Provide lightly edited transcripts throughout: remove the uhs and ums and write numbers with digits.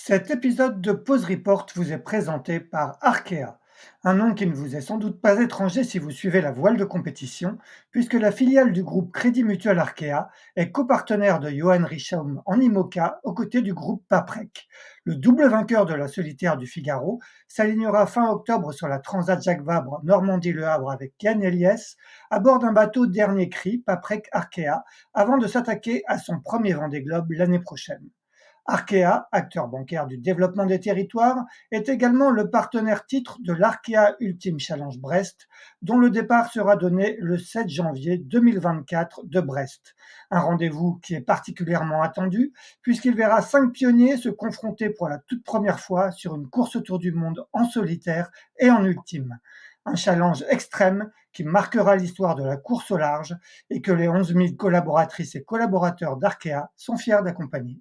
Cet épisode de Pause Report vous est présenté par Arkea, un nom qui ne vous est sans doute pas étranger si vous suivez la voile de compétition, puisque la filiale du groupe Crédit Mutuel Arkea est copartenaire de Johan Richomme en IMOCA aux côtés du groupe Paprec. Le double vainqueur de la solitaire du Figaro s'alignera fin octobre sur la Transat Jacques Vabre Normandie-Le Havre avec Yann Eliès à bord d'un bateau dernier cri Paprec Arkea avant de s'attaquer à son premier Vendée Globe l'année prochaine. Arkea, acteur bancaire du développement des territoires, est également le partenaire titre de l'Arkea Ultimate Challenge Brest, dont le départ sera donné le 7 janvier 2024 de Brest. Un rendez-vous qui est particulièrement attendu, puisqu'il verra 5 pionniers se confronter pour la toute première fois sur une course autour du monde en solitaire et en ultime. Un challenge extrême qui marquera l'histoire de la course au large et que les 11 000 collaboratrices et collaborateurs d'Arkea sont fiers d'accompagner.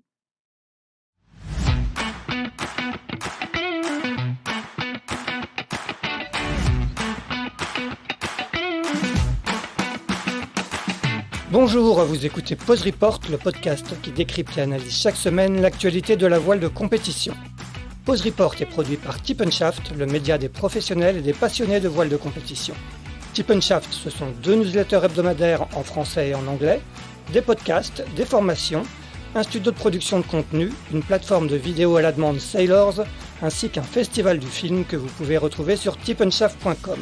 Bonjour, vous écoutez Pause Report, le podcast qui décrypte et analyse chaque semaine l'actualité de la voile de compétition. Pause Report est produit par Tip & Shaft, le média des professionnels et des passionnés de voile de compétition. Tip & Shaft, ce sont 2 newsletters hebdomadaires en français et en anglais, des podcasts, des formations, un studio de production de contenu, une plateforme de vidéos à la demande Sailors, ainsi qu'un festival du film que vous pouvez retrouver sur tipandshaft.com.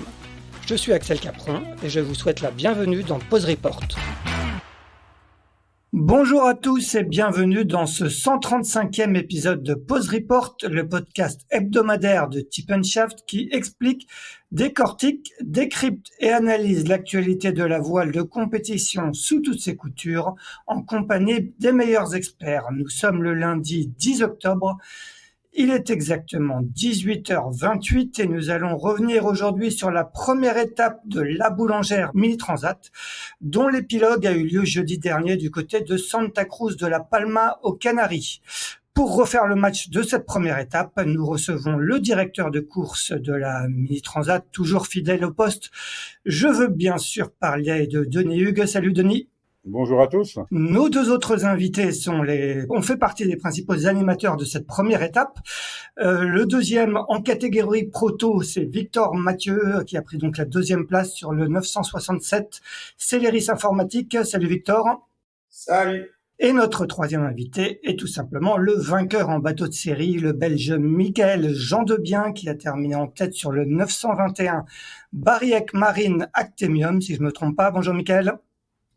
Je suis Axel Capron et je vous souhaite la bienvenue dans Pause Report. Bonjour à tous et bienvenue dans ce 135e épisode de Pause Report, le podcast hebdomadaire de Tip & Shaft qui explique, décortique, décrypte et analyse l'actualité de la voile de compétition sous toutes ses coutures en compagnie des meilleurs experts. Nous sommes le lundi 10 octobre. Il est exactement 18h28 et nous allons revenir aujourd'hui sur la première étape de la Boulangère Mini Transat, dont l'épilogue a eu lieu jeudi dernier du côté de Santa Cruz de la Palma aux Canaries. Pour refaire le match de cette première étape, nous recevons le directeur de course de la Mini Transat, toujours fidèle au poste. Je veux bien sûr parler de Denis Hugues. Salut Denis. Bonjour à tous. Nos 2 autres invités ont fait partie des principaux animateurs de cette première étape. Le deuxième en catégorie proto, c'est Victor Mathieu qui a pris donc la 2e place sur le 967 Celeris Informatique. Salut Victor. Salut. Et notre 3e invité est tout simplement le vainqueur en bateau de série, le Belge Michael Gendebien qui a terminé en tête sur le 921 Bariec Marine Actemium, si je me trompe pas. Bonjour Michael.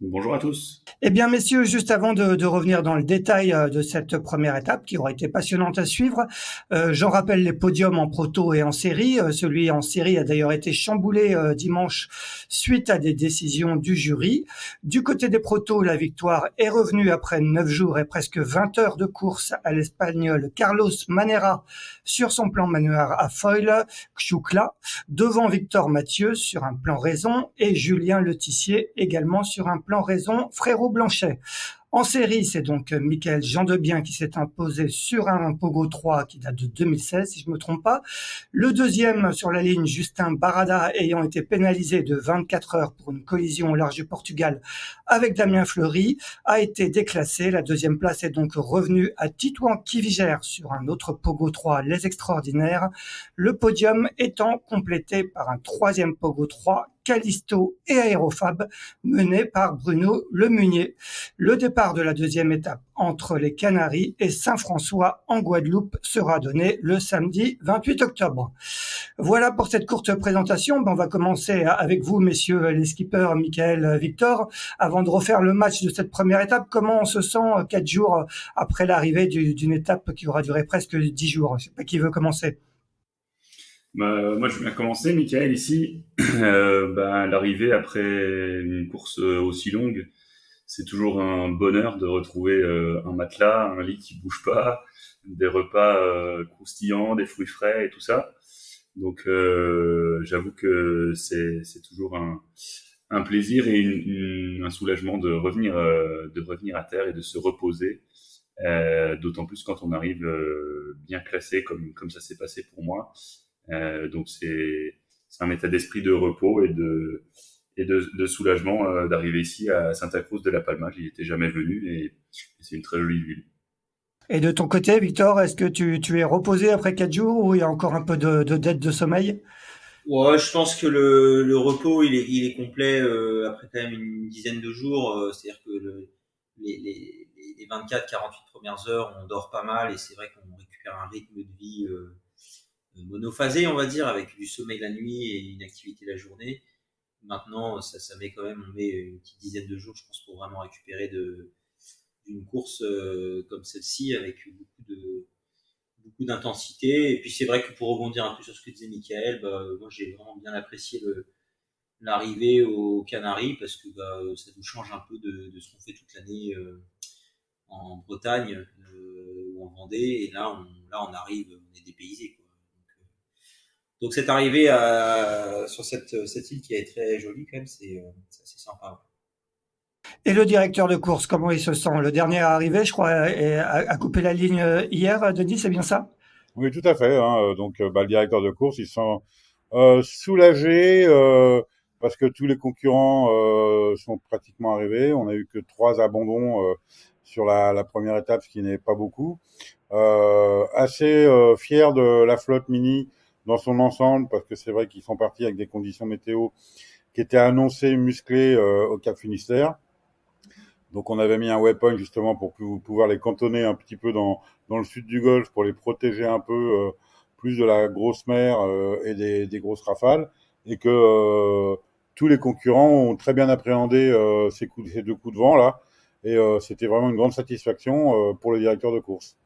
Bonjour à tous. Eh bien, messieurs, juste avant de revenir dans le détail de cette première étape qui aura été passionnante à suivre, j'en rappelle les podiums en proto et en série. Celui en série a d'ailleurs été chamboulé dimanche suite à des décisions du jury. Du côté des protos, la victoire est revenue après 9 jours et presque 20 heures de course à l'Espagnol Carlos Manera sur son plan manuel à foil, Xucla, devant Victor Mathieu sur un plan raison et Julien Letissier également sur un plan raison Frérot Blanchet. En série, c'est donc Michael Gendebien qui s'est imposé sur un Pogo 3 qui date de 2016, si je me trompe pas. Le deuxième sur la ligne, Justin Barada, ayant été pénalisé de 24 heures pour une collision au large du Portugal avec Damien Fleury, a été déclassé. La 2e place est donc revenue à Titouan Kivigère sur un autre Pogo 3, Les Extraordinaires. Le podium étant complété par un 3e Pogo 3, Callisto et Aérofab, mené par Bruno Lemunier. Le départ de la 2e étape entre les Canaries et Saint-François en Guadeloupe sera donné le samedi 28 octobre. Voilà pour cette courte présentation. On va commencer avec vous, messieurs les skippers, Michael, Victor. Avant de refaire le match de cette première étape, comment on se sent 4 jours après l'arrivée d'une étape qui aura duré presque 10 jours? Je ne sais pas qui veut commencer. Moi, je viens commencer, Michael, ici. L'arrivée après une course aussi longue, c'est toujours un bonheur de retrouver un matelas, un lit qui bouge pas, des repas croustillants, des fruits frais et tout ça. Donc, j'avoue que c'est toujours un plaisir et un soulagement de revenir à terre et de se reposer. D'autant plus quand on arrive bien classé comme ça s'est passé pour moi. Donc c'est un état d'esprit de repos et de soulagement d'arriver ici à Santa Cruz de la Palma. J'y étais jamais venu et c'est une très jolie ville. Et de ton côté, Victor, est-ce que tu es reposé après 4 jours ou il y a encore un peu de dette de sommeil? Ouais, je pense que le repos il est complet après quand même une dizaine de jours. C'est-à-dire que les 24-48 premières heures, on dort pas mal et c'est vrai qu'on récupère un rythme de vie monophasé, on va dire, avec du sommeil la nuit et une activité la journée. Maintenant, ça met quand même, on met une petite dizaine de jours, je pense, pour vraiment récupérer d'une course comme celle-ci avec beaucoup d'intensité. Et puis c'est vrai que pour rebondir un peu sur ce que disait Michael, moi j'ai vraiment bien apprécié l'arrivée aux Canaries parce que ça nous change un peu de ce qu'on fait toute l'année en Bretagne ou en Vendée. Et là on arrive, on est dépaysé, quoi. Donc cette arrivée sur cette île qui est très jolie quand même, c'est assez sympa. Et le directeur de course, comment il se sent? Le dernier arrivé, je crois, a coupé la ligne hier, Denis, c'est bien ça? Oui, tout à fait, hein. Donc, le directeur de course, ils sont soulagés parce que tous les concurrents sont pratiquement arrivés. On a eu que 3 abandons sur la première étape, ce qui n'est pas beaucoup. Assez fiers de la flotte Mini dans son ensemble, parce que c'est vrai qu'ils sont partis avec des conditions météo qui étaient annoncées musclées au Cap Finistère. Donc on avait mis un waypoint justement pour pouvoir les cantonner un petit peu dans le sud du Golfe pour les protéger un peu plus de la grosse mer et des grosses rafales, et que tous les concurrents ont très bien appréhendé ces 2 coups de vent là, et c'était vraiment une grande satisfaction pour le directeur de course.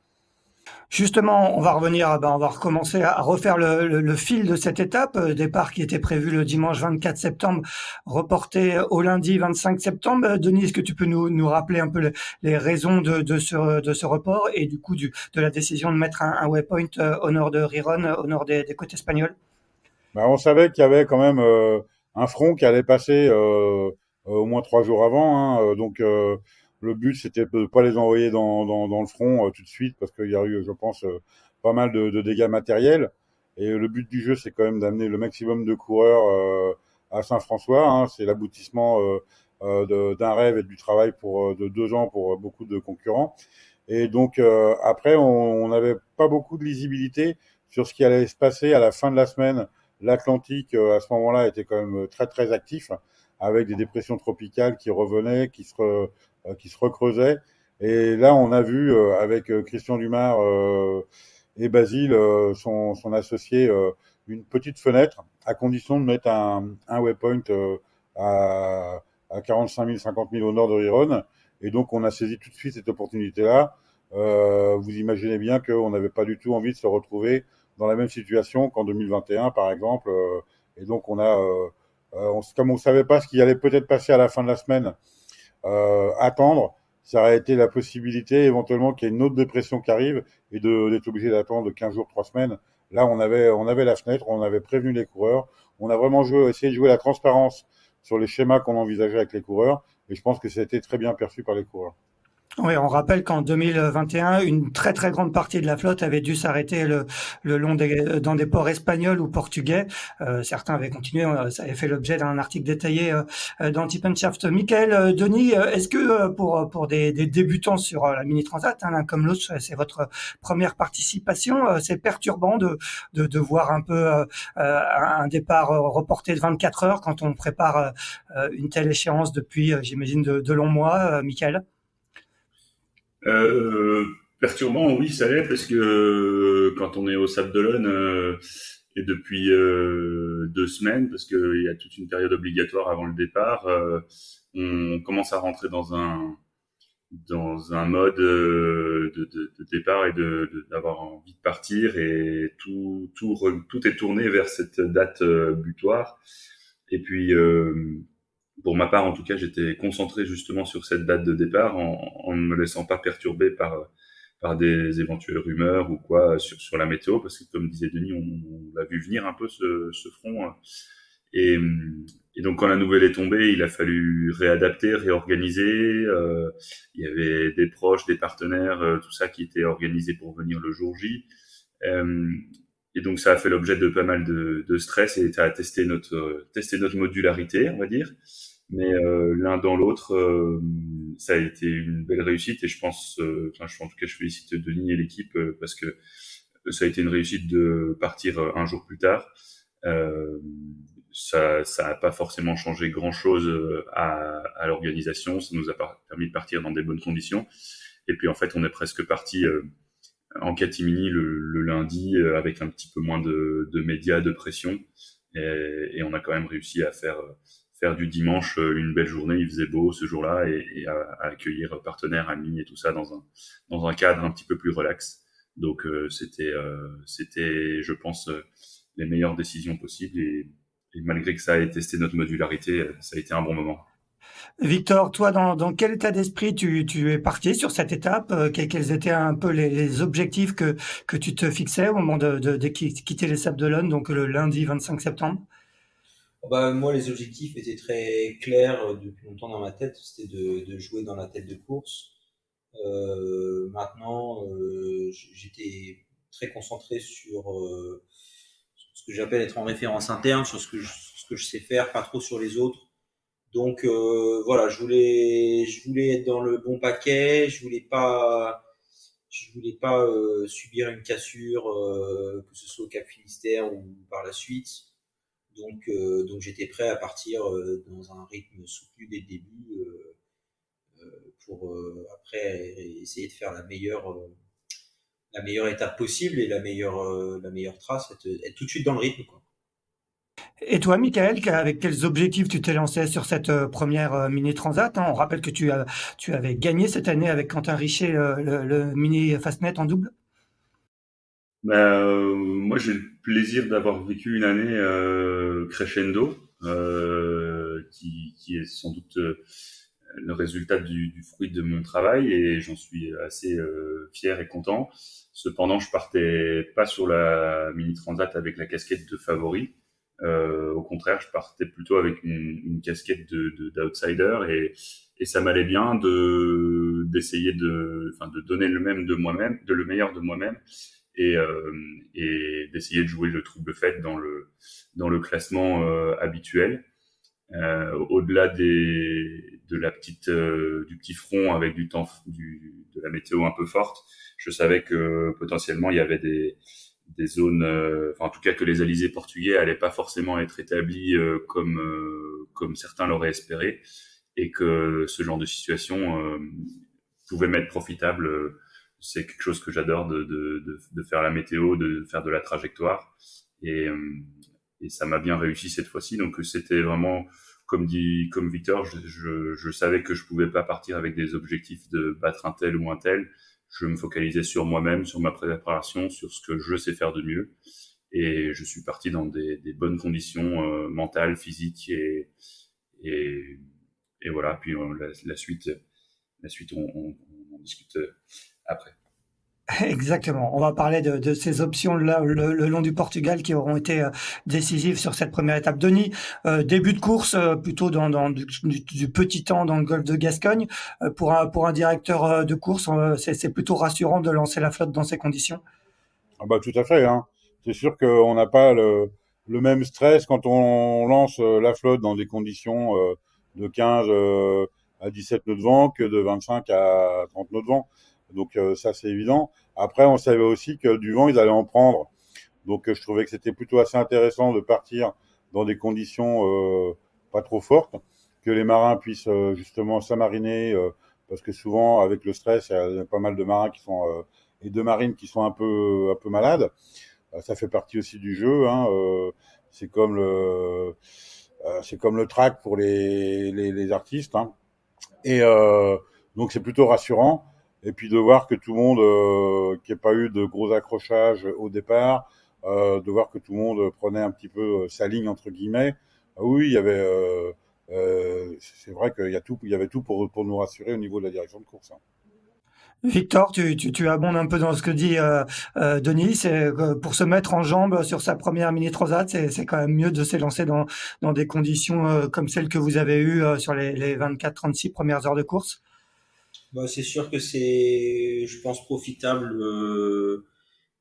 Justement, on va revenir, ben, on va recommencer à refaire le fil de cette étape. Départ qui était prévu le dimanche 24 septembre, reporté au lundi 25 septembre. Denis, est-ce que tu peux nous rappeler un peu les raisons de ce report et du coup de la décision de mettre un waypoint au nord de Riron, au nord des côtes espagnoles? Bah, on savait qu'il y avait quand même un front qui allait passer au moins 3 jours avant, hein, donc le but c'était de pas les envoyer dans le front tout de suite parce qu'il y a eu, je pense, pas mal de dégâts matériels. Et le but du jeu, c'est quand même d'amener le maximum de coureurs à Saint-François, hein. C'est l'aboutissement d'un rêve et du travail de 2 ans pour beaucoup de concurrents. Et donc après, on n'avait pas beaucoup de lisibilité sur ce qui allait se passer à la fin de la semaine. L'Atlantique, à ce moment-là, était quand même très très actif, avec des dépressions tropicales qui revenaient, qui se recreusaient. Et là, on a vu avec Christian Dumar et Basile, son associé, une petite fenêtre, à condition de mettre un waypoint à 45 000, 50 000 au nord de Riron. Et donc, on a saisi tout de suite cette opportunité-là. Vous imaginez bien qu'on n'avait pas du tout envie de se retrouver dans la même situation qu'en 2021, par exemple. Et donc, comme on savait pas ce qui allait peut-être passer à la fin de la semaine, attendre, ça aurait été la possibilité éventuellement qu'il y ait une autre dépression qui arrive et d'être obligé d'attendre 15 jours, 3 semaines. Là, on avait la fenêtre, on avait prévenu les coureurs. On a vraiment essayé de jouer la transparence sur les schémas qu'on envisageait avec les coureurs. Et je pense que ça a été très bien perçu par les coureurs. Oui, on rappelle qu'en 2021, une très très grande partie de la flotte avait dû s'arrêter le long dans des ports espagnols ou portugais. Certains avaient continué, ça avait fait l'objet d'un article détaillé dans Tip and Shaft. Michael, Denis, est-ce que pour des débutants sur la Mini Transat, hein, l'un comme l'autre, c'est votre première participation, c'est perturbant de voir un peu un départ reporté de 24 heures quand on prépare une telle échéance depuis, j'imagine, de longs mois, Michael? Euh, Perturbant, oui, ça l'est, parce que quand on est au Sable d'Olonne, et depuis 2 semaines, parce qu'il y a toute une période obligatoire avant le départ, on commence à rentrer dans un mode de départ et d'avoir envie de partir, et tout est tourné vers cette date butoir. Et puis pour ma part, en tout cas, j'étais concentré justement sur cette date de départ, en ne me laissant pas perturber par des éventuelles rumeurs ou quoi sur la météo, parce que comme disait Denis, on l'a vu venir un peu ce front. Et, et donc quand la nouvelle est tombée, il a fallu réadapter, réorganiser. Il y avait des proches, des partenaires, tout ça qui était organisé pour venir le jour J. Euh, et donc ça a fait l'objet de pas mal de stress, et à tester notre modularité, on va dire. Mais l'un dans l'autre, ça a été une belle réussite et je pense, en tout cas, je félicite Denis et l'équipe parce que ça a été une réussite de partir un jour plus tard. Euh, ça a pas forcément changé grand-chose à l'organisation. Ça nous a permis de partir dans des bonnes conditions. Et puis en fait, on est presque parti en catimini le lundi avec un petit peu moins de médias, de pression. Et on a quand même réussi à faire du dimanche une belle journée. Il faisait beau ce jour-là et à accueillir partenaires, amis et tout ça dans un cadre un petit peu plus relax. Donc c'était, je pense, les meilleures décisions possibles et malgré que ça ait testé notre modularité, ça a été un bon moment. Victor, toi, dans quel état d'esprit tu es parti sur cette étape? Quels étaient un peu les objectifs que tu te fixais au moment de quitter les Sables d'Olonne, donc le lundi 25 septembre? Bah, moi, les objectifs étaient très clairs depuis longtemps dans ma tête. C'était de jouer dans la tête de course. Maintenant, j'étais très concentré sur ce que j'appelle être en référence interne, sur ce que je sais faire, pas trop sur les autres. Donc voilà, je voulais être dans le bon paquet. Je voulais pas subir une cassure, que ce soit au Cap Finistère ou par la suite. Donc j'étais prêt à partir dans un rythme soutenu dès le début pour après essayer de faire la meilleure étape possible et la meilleure trace, être tout de suite dans le rythme, quoi. Et toi, Michael, avec quels objectifs tu t'es lancé sur cette première mini transat, hein? On rappelle que tu avais gagné cette année avec Quentin Richer le mini Fastnet en double. Moi, j'ai le plaisir d'avoir vécu une année crescendo, qui est sans doute le résultat du fruit de mon travail et j'en suis assez fier et content. Cependant, je partais pas sur la mini transat avec la casquette de favori. Au contraire, je partais plutôt avec une casquette d'outsider et ça m'allait bien d'essayer de donner le meilleur de moi-même et, euh, et d'essayer de jouer le trouble fait dans le classement habituel. Au-delà de la petite du petit front avec du temps de la météo un peu forte, je savais que potentiellement il y avait des zones, en tout cas que les alizés portugais allaient pas forcément être établis comme certains l'auraient espéré et que ce genre de situation pouvait m'être profitable. C'est quelque chose que j'adore de faire la météo, de faire de la trajectoire et, euh, et ça m'a bien réussi cette fois-ci. Donc c'était vraiment comme Victor, je savais que je pouvais pas partir avec des objectifs de battre un tel ou un tel. Je me focalisais sur moi-même, sur ma préparation, sur ce que je sais faire de mieux. Et je suis parti dans des bonnes conditions mentales, physiques et, et voilà. Puis la suite on en discute après. Exactement. On va parler de ces options-là le long du Portugal qui auront été décisives sur cette première étape. Denis, début de course plutôt dans du petit temps dans le golfe de Gascogne. Pour un directeur de course, c'est plutôt rassurant de lancer la flotte dans ces conditions. Ah bah tout à fait, hein. C'est sûr qu'on n'a pas le même stress quand on lance la flotte dans des conditions de 15 à 17 nœuds de vent que de 25 à 30 nœuds de vent. Donc ça c'est évident. Après on savait aussi que du vent ils allaient en prendre. Donc je trouvais que c'était plutôt assez intéressant de partir dans des conditions pas trop fortes, que les marins puissent justement s'amariner, parce que souvent avec le stress, il y a pas mal de marins qui sont et de marines qui sont un peu malades. Ça fait partie aussi du jeu, hein. C'est comme c'est comme le track pour les artistes, hein. Et donc c'est plutôt rassurant. Et puis de voir que tout le monde, qu'il n'y ait pas eu de gros accrochages au départ, de voir que tout le monde prenait un petit peu sa ligne entre guillemets. Ah oui, il y avait, c'est vrai il y avait tout pour nous rassurer au niveau de la direction de course, hein. Victor, tu abondes un peu dans ce que dit Denis. C'est pour se mettre en jambe sur sa première mini transat, c'est quand même mieux de s'élancer dans des conditions comme celles que vous avez eues sur les 24-36 premières heures de course. Bah, c'est sûr que c'est, je pense, profitable.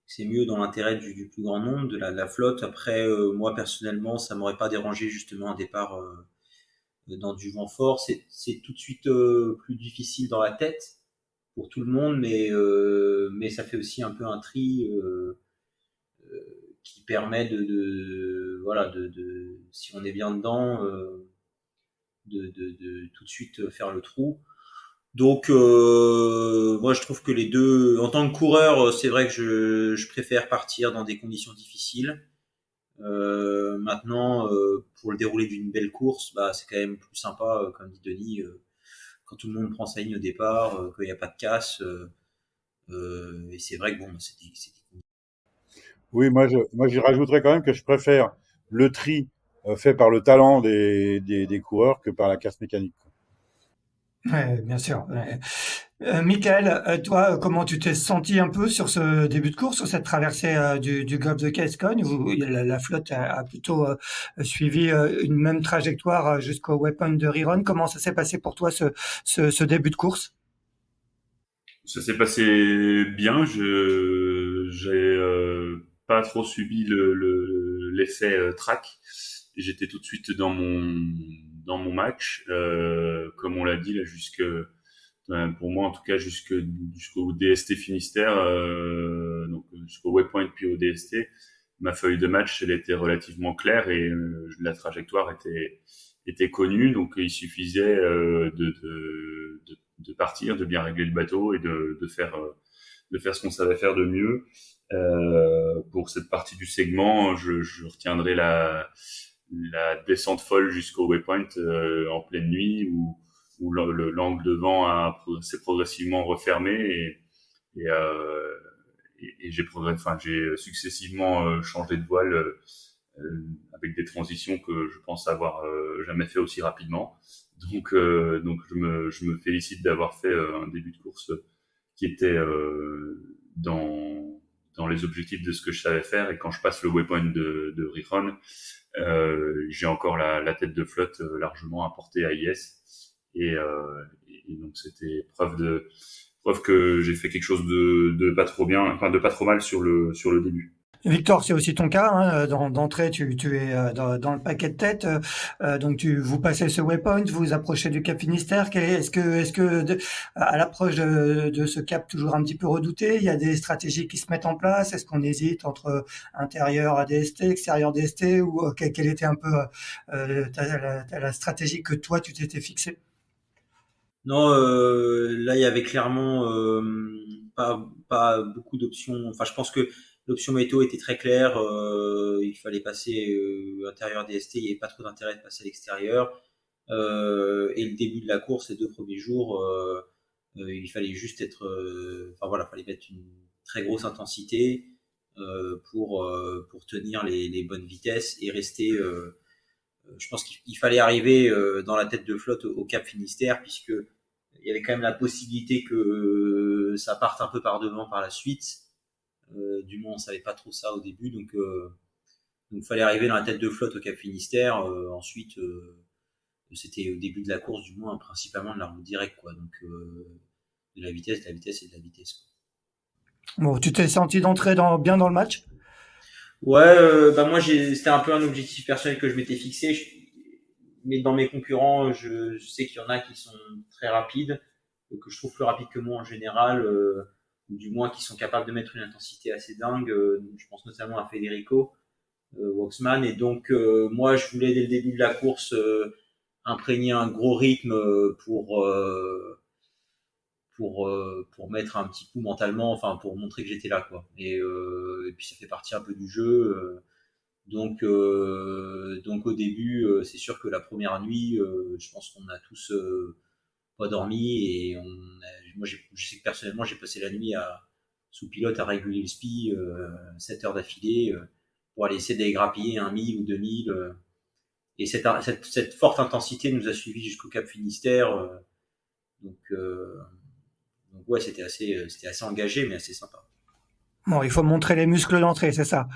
C'est mieux dans l'intérêt du plus grand nombre, de la flotte. Après, moi personnellement, ça m'aurait pas dérangé justement un départ dans du vent fort, c'est tout de suite plus difficile dans la tête pour tout le monde, mais ça fait aussi un peu un tri qui permet voilà, si on est bien dedans, de tout de suite faire le trou. Donc moi je trouve que les deux, en tant que coureur, c'est vrai que je préfère partir dans des conditions difficiles. Maintenant, pour le déroulé d'une belle course, bah c'est quand même plus sympa, comme dit Denis, quand tout le monde prend sa ligne au départ, qu'il n'y a pas de casse. Et c'est vrai que bon, c'était. Oui, moi, j'y rajouterais quand même que je préfère le tri fait par le talent des coureurs que par la casse mécanique. Ouais, bien sûr. Ouais. Michael, toi, comment tu t'es senti un peu sur ce début de course, sur cette traversée du golfe de Gascogne, où la flotte a plutôt suivi une même trajectoire jusqu'au waypoint de Riron. Comment ça s'est passé pour toi ce début de course? Ça s'est passé bien. J'ai pas trop subi l'effet track. J'étais tout de suite dans mon match, comme on l'a dit là, pour moi en tout cas jusqu'au DST Finistère, donc jusqu'au waypoint puis au DST. Ma feuille de match, elle était relativement claire et la trajectoire était connue, donc il suffisait de partir, de bien régler le bateau et de faire ce qu'on savait faire de mieux. Pour cette partie du segment, je retiendrai la descente folle jusqu'au waypoint en pleine nuit où l'angle de vent s'est progressivement refermé et, euh, et j'ai successivement changé de voile avec des transitions que je pense avoir jamais fait aussi rapidement. Donc je me félicite d'avoir fait un début de course qui était dans les objectifs de ce que je savais faire. Et quand je passe le waypoint de Riron, j'ai encore la tête de flotte largement apportée à IS. Et donc c'était preuve que j'ai fait quelque chose de pas trop bien, enfin de pas trop mal sur le début. Victor, c'est aussi ton cas, hein, d'entrée, tu es dans le paquet de tête, donc vous passez ce waypoint, vous vous approchez du Cap Finistère. Est-ce que à l'approche de ce cap toujours un petit peu redouté, il y a des stratégies qui se mettent en place? Est-ce qu'on hésite entre intérieur ADST, extérieur DST, ou quelle était un peu la stratégie que toi tu t'étais fixée? Non, là il y avait clairement pas beaucoup d'options. Enfin, je pense que l'option météo était très claire. Il fallait passer intérieur DST. Il n'y avait pas trop d'intérêt de passer à l'extérieur. Et le début de la course, les 2 premiers jours, il fallait juste être. Enfin voilà, il fallait mettre une très grosse intensité pour tenir les bonnes vitesses et rester. Je pense qu'il fallait arriver dans la tête de flotte au Cap Finistère, puisque il y avait quand même la possibilité que ça parte un peu par devant par la suite. Du moins, on savait pas trop ça au début, donc il fallait arriver dans la tête de flotte au Cap Finistère. Ensuite, c'était au début de la course, du moins, principalement de la route directe, quoi. Donc de la vitesse et de la vitesse, quoi. Bon, tu t'es senti d'entrer bien dans le match? Ouais, bah moi c'était un peu un objectif personnel que je m'étais fixé, mais dans mes concurrents, je sais qu'il y en a qui sont très rapides, que je trouve plus rapides que moi en général, ou du moins qui sont capables de mettre une intensité assez dingue. Je pense notamment à Federico Waxman, et donc moi je voulais dès le début de la course imprégner un gros rythme pour mettre un petit coup mentalement, enfin pour montrer que j'étais là, quoi. Et puis ça fait partie un peu du jeu. Donc au début, c'est sûr que la première nuit, je pense qu'on a tous pas dormi, et je sais que personnellement j'ai passé la nuit sous pilote à réguler le SPI 7 heures d'affilée pour aller essayer d'aller grappiller 1 mille ou 2 milles. Et cette forte intensité nous a suivis jusqu'au Cap Finistère. Donc, euh, donc ouais, c'était assez engagé, mais assez sympa. Bon, il faut montrer les muscles d'entrée, c'est ça.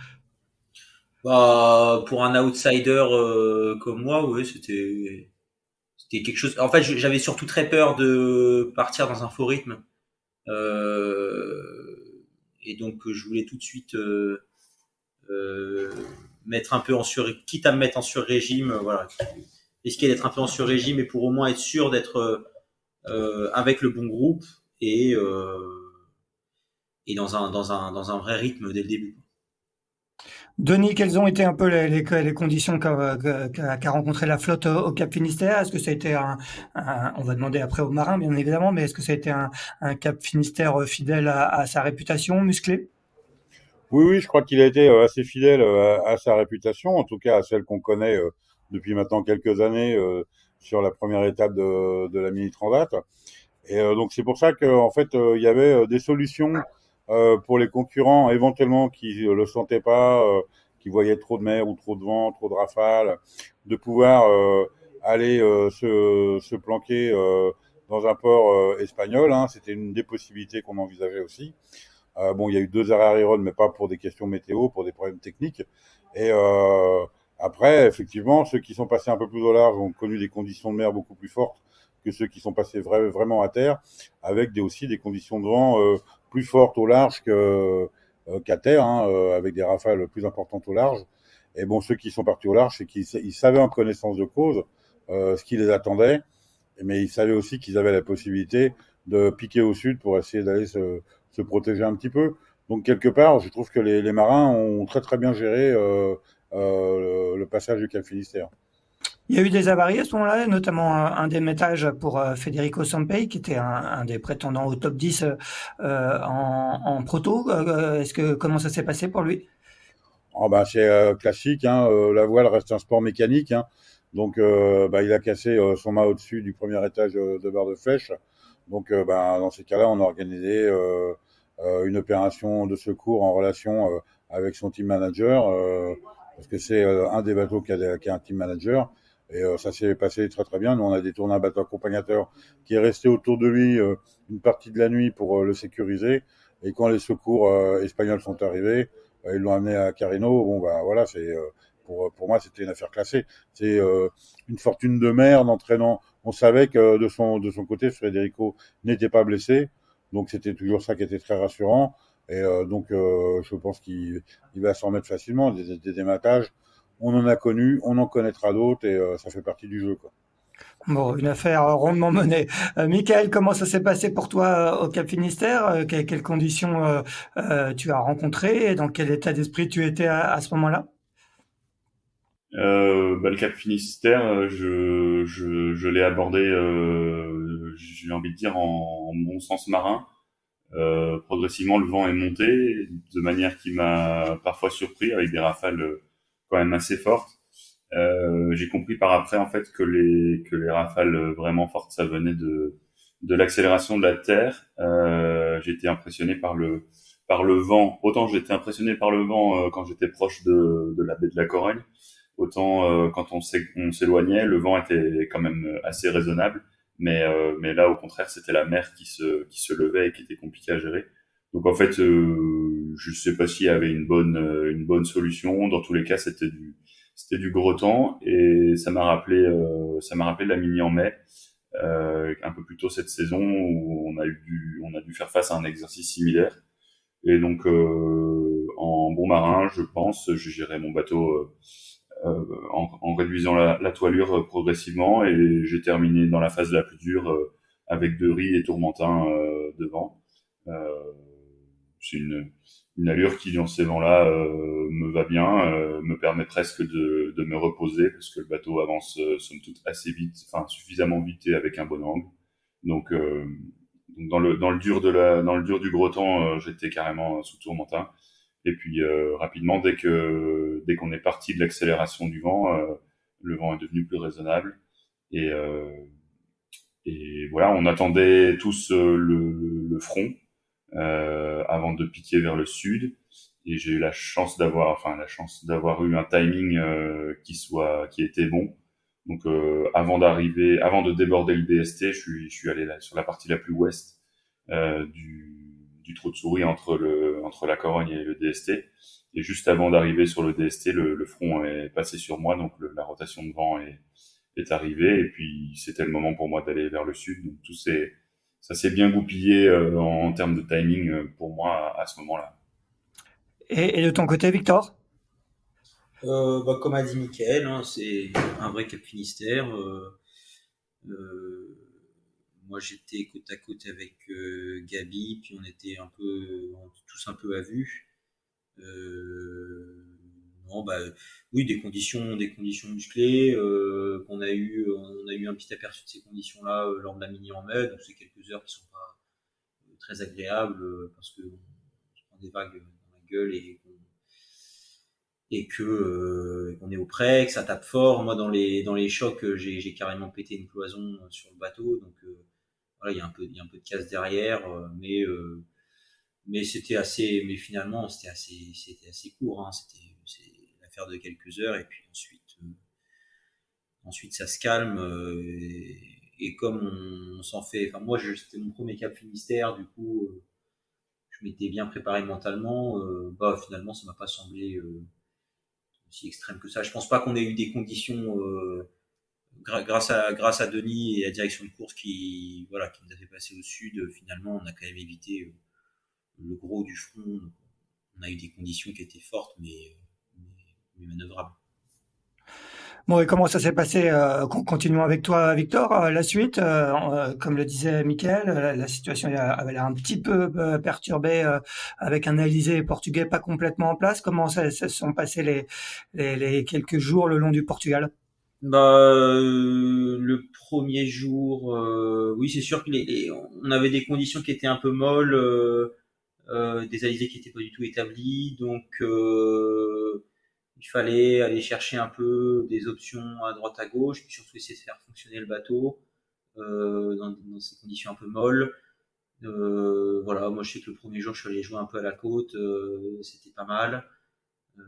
Bah, pour un outsider comme moi, oui, c'était quelque chose. En fait, j'avais surtout très peur de partir dans un faux rythme, et donc je voulais tout de suite euh, mettre un peu quitte à me mettre en sur-régime, voilà, risquer d'être un peu en sur-régime, mais pour au moins être sûr d'être avec le bon groupe et, dans un vrai rythme dès le début. Denis, quelles ont été un peu les conditions qu'a rencontré la flotte au Cap Finistère? Est-ce que ça a été on va demander après aux marins, bien évidemment, mais est-ce que ça a été un Cap Finistère fidèle à sa réputation, musclé? Oui, oui, je crois qu'il a été assez fidèle à sa réputation, en tout cas à celle qu'on connaît depuis maintenant quelques années sur la première étape de la Mini Transat. Et donc c'est pour ça qu'en fait il y avait des solutions pour les concurrents éventuellement qui le sentaient pas, qui voyaient trop de mer ou trop de vent, trop de rafales, de pouvoir aller se planquer dans un port espagnol. Hein. C'était une des possibilités qu'on envisageait aussi. Bon, il y a eu 2 arrêts à Rérone, mais pas pour des questions météo, pour des problèmes techniques. Et après, effectivement, ceux qui sont passés un peu plus au large ont connu des conditions de mer beaucoup plus fortes que ceux qui sont passés vraiment à terre, avec aussi des conditions de vent plus fortes au large qu'à terre, hein, avec des rafales plus importantes au large. Et bon, ceux qui sont partis au large, c'est qu'ils savaient en connaissance de cause ce qui les attendait, mais ils savaient aussi qu'ils avaient la possibilité de piquer au sud pour essayer d'aller se protéger un petit peu. Donc quelque part, je trouve que les marins ont très très bien géré le passage du Cap Finistère. Il y a eu des avaries à ce moment-là, notamment un démétage pour Federico Sampei, qui était un des prétendants au top 10 en proto. Comment ça s'est passé pour lui? Oh, bah, c'est classique, hein, la voile reste un sport mécanique, hein, donc bah, il a cassé son mât au-dessus du premier étage de barre de flèche. Donc bah, dans ces cas-là, on a organisé une opération de secours en relation avec son team manager, parce que c'est un des bateaux qui a un team manager. Et ça s'est passé très très bien. Nous, on a détourné un bateau accompagnateur qui est resté autour de lui une partie de la nuit pour le sécuriser. Et quand les secours espagnols sont arrivés, ils l'ont amené à Carino. Bon, bah voilà, c'est pour moi, c'était une affaire classée. C'est une fortune de merde entraînant. On savait que de son côté, Federico n'était pas blessé, donc c'était toujours ça qui était très rassurant. Et donc, je pense qu'il va s'en mettre facilement. Des dématages, on en a connu, on en connaîtra d'autres, et ça fait partie du jeu, quoi. Bon, une affaire rondement menée. Michael, comment ça s'est passé pour toi au Cap Finistère? Quelles conditions tu as rencontrées et dans quel état d'esprit tu étais à ce moment-là? Le Cap Finistère, je l'ai abordé, j'ai envie de dire en bon sens marin. Progressivement, le vent est monté de manière qui m'a parfois surpris avec des rafales quand même assez fortes. J'ai compris par après en fait que les rafales vraiment fortes, ça venait de l'accélération de la terre. J'ai été impressionné par le vent. Autant j'étais impressionné par le vent quand j'étais proche de la baie de la Corogne, autant quand on s'éloignait, le vent était quand même assez raisonnable. Mais là, au contraire, c'était la mer qui se levait et qui était compliquée à gérer. Donc en fait, je sais pas s'il y avait une bonne solution. Dans tous les cas, c'était du gros temps et ça m'a rappelé la mini en mai, un peu plus tôt cette saison où on a dû faire face à un exercice similaire. Et donc, en bon marin, je pense, je gérais mon bateau en réduisant la toilure progressivement et j'ai terminé dans la phase la plus dure avec de riz et tourmentin devant. Euh, c'est une allure qui, dans ces vents-là, me va bien, me permet presque de me reposer parce que le bateau avance somme toute assez vite, enfin suffisamment vite et avec un bon angle. Donc, dans le dur du gros temps, j'étais carrément sous tourmentin. Et puis rapidement, dès qu'on est parti de l'accélération du vent, le vent est devenu plus raisonnable. Et, euh, et voilà, on attendait tous le front avant de piquer vers le sud. Et j'ai eu la chance d'avoir eu un timing qui était bon. Donc avant de déborder le DST, je suis allé là, sur la partie la plus ouest du trou de souris entre la Corogne et le DST. Et juste avant d'arriver sur le DST, le front est passé sur moi, donc la rotation de vent est arrivée. Et puis c'était le moment pour moi d'aller vers le sud. Donc ça s'est bien goupillé en termes de timing pour moi à ce moment-là. Et de ton côté, Victor? Comme a dit Mickaël, hein, c'est un vrai Cap Finistère. Euh, Moi, j'étais côte à côte avec Gabi, puis on était tous un peu à vue. Euh, non, bah, oui, des conditions musclées. On a eu un petit aperçu de ces conditions-là lors de la mini en mai. Donc c'est quelques heures qui sont pas très agréables parce que on se prend des vagues dans la gueule qu'on est au près, que ça tape fort. Moi, dans les chocs, j'ai carrément pété une cloison sur le bateau. Donc voilà, il y a un peu de casse derrière, mais mais finalement, c'était assez court. Hein. C'est l'affaire de quelques heures, et puis ensuite ça se calme. Et comme on s'en fait, enfin moi, c'était mon premier Cap Finistère, du coup, je m'étais bien préparé mentalement. Finalement, ça m'a pas semblé aussi extrême que ça. Je pense pas qu'on ait eu des conditions grâce à Denis et à la direction de course qui nous a fait passer au sud. Finalement, on a quand même évité le gros du front. Donc, on a eu des conditions qui étaient fortes, mais manœuvrables. Bon, et comment ça s'est passé? Continuons avec toi, Victor. La suite, comme le disait Mickaël, la situation avait l'air un petit peu perturbée avec un Alizé portugais pas complètement en place. Comment ça se sont passés les quelques jours le long du Portugal? Le premier jour, oui, c'est sûr que on avait des conditions qui étaient un peu molles, des alizés qui étaient pas du tout établis, donc il fallait aller chercher un peu des options à droite à gauche, puis surtout essayer de faire fonctionner le bateau dans ces conditions un peu molles. Voilà, moi je sais que le premier jour je suis allé jouer un peu à la côte, c'était pas mal. Euh,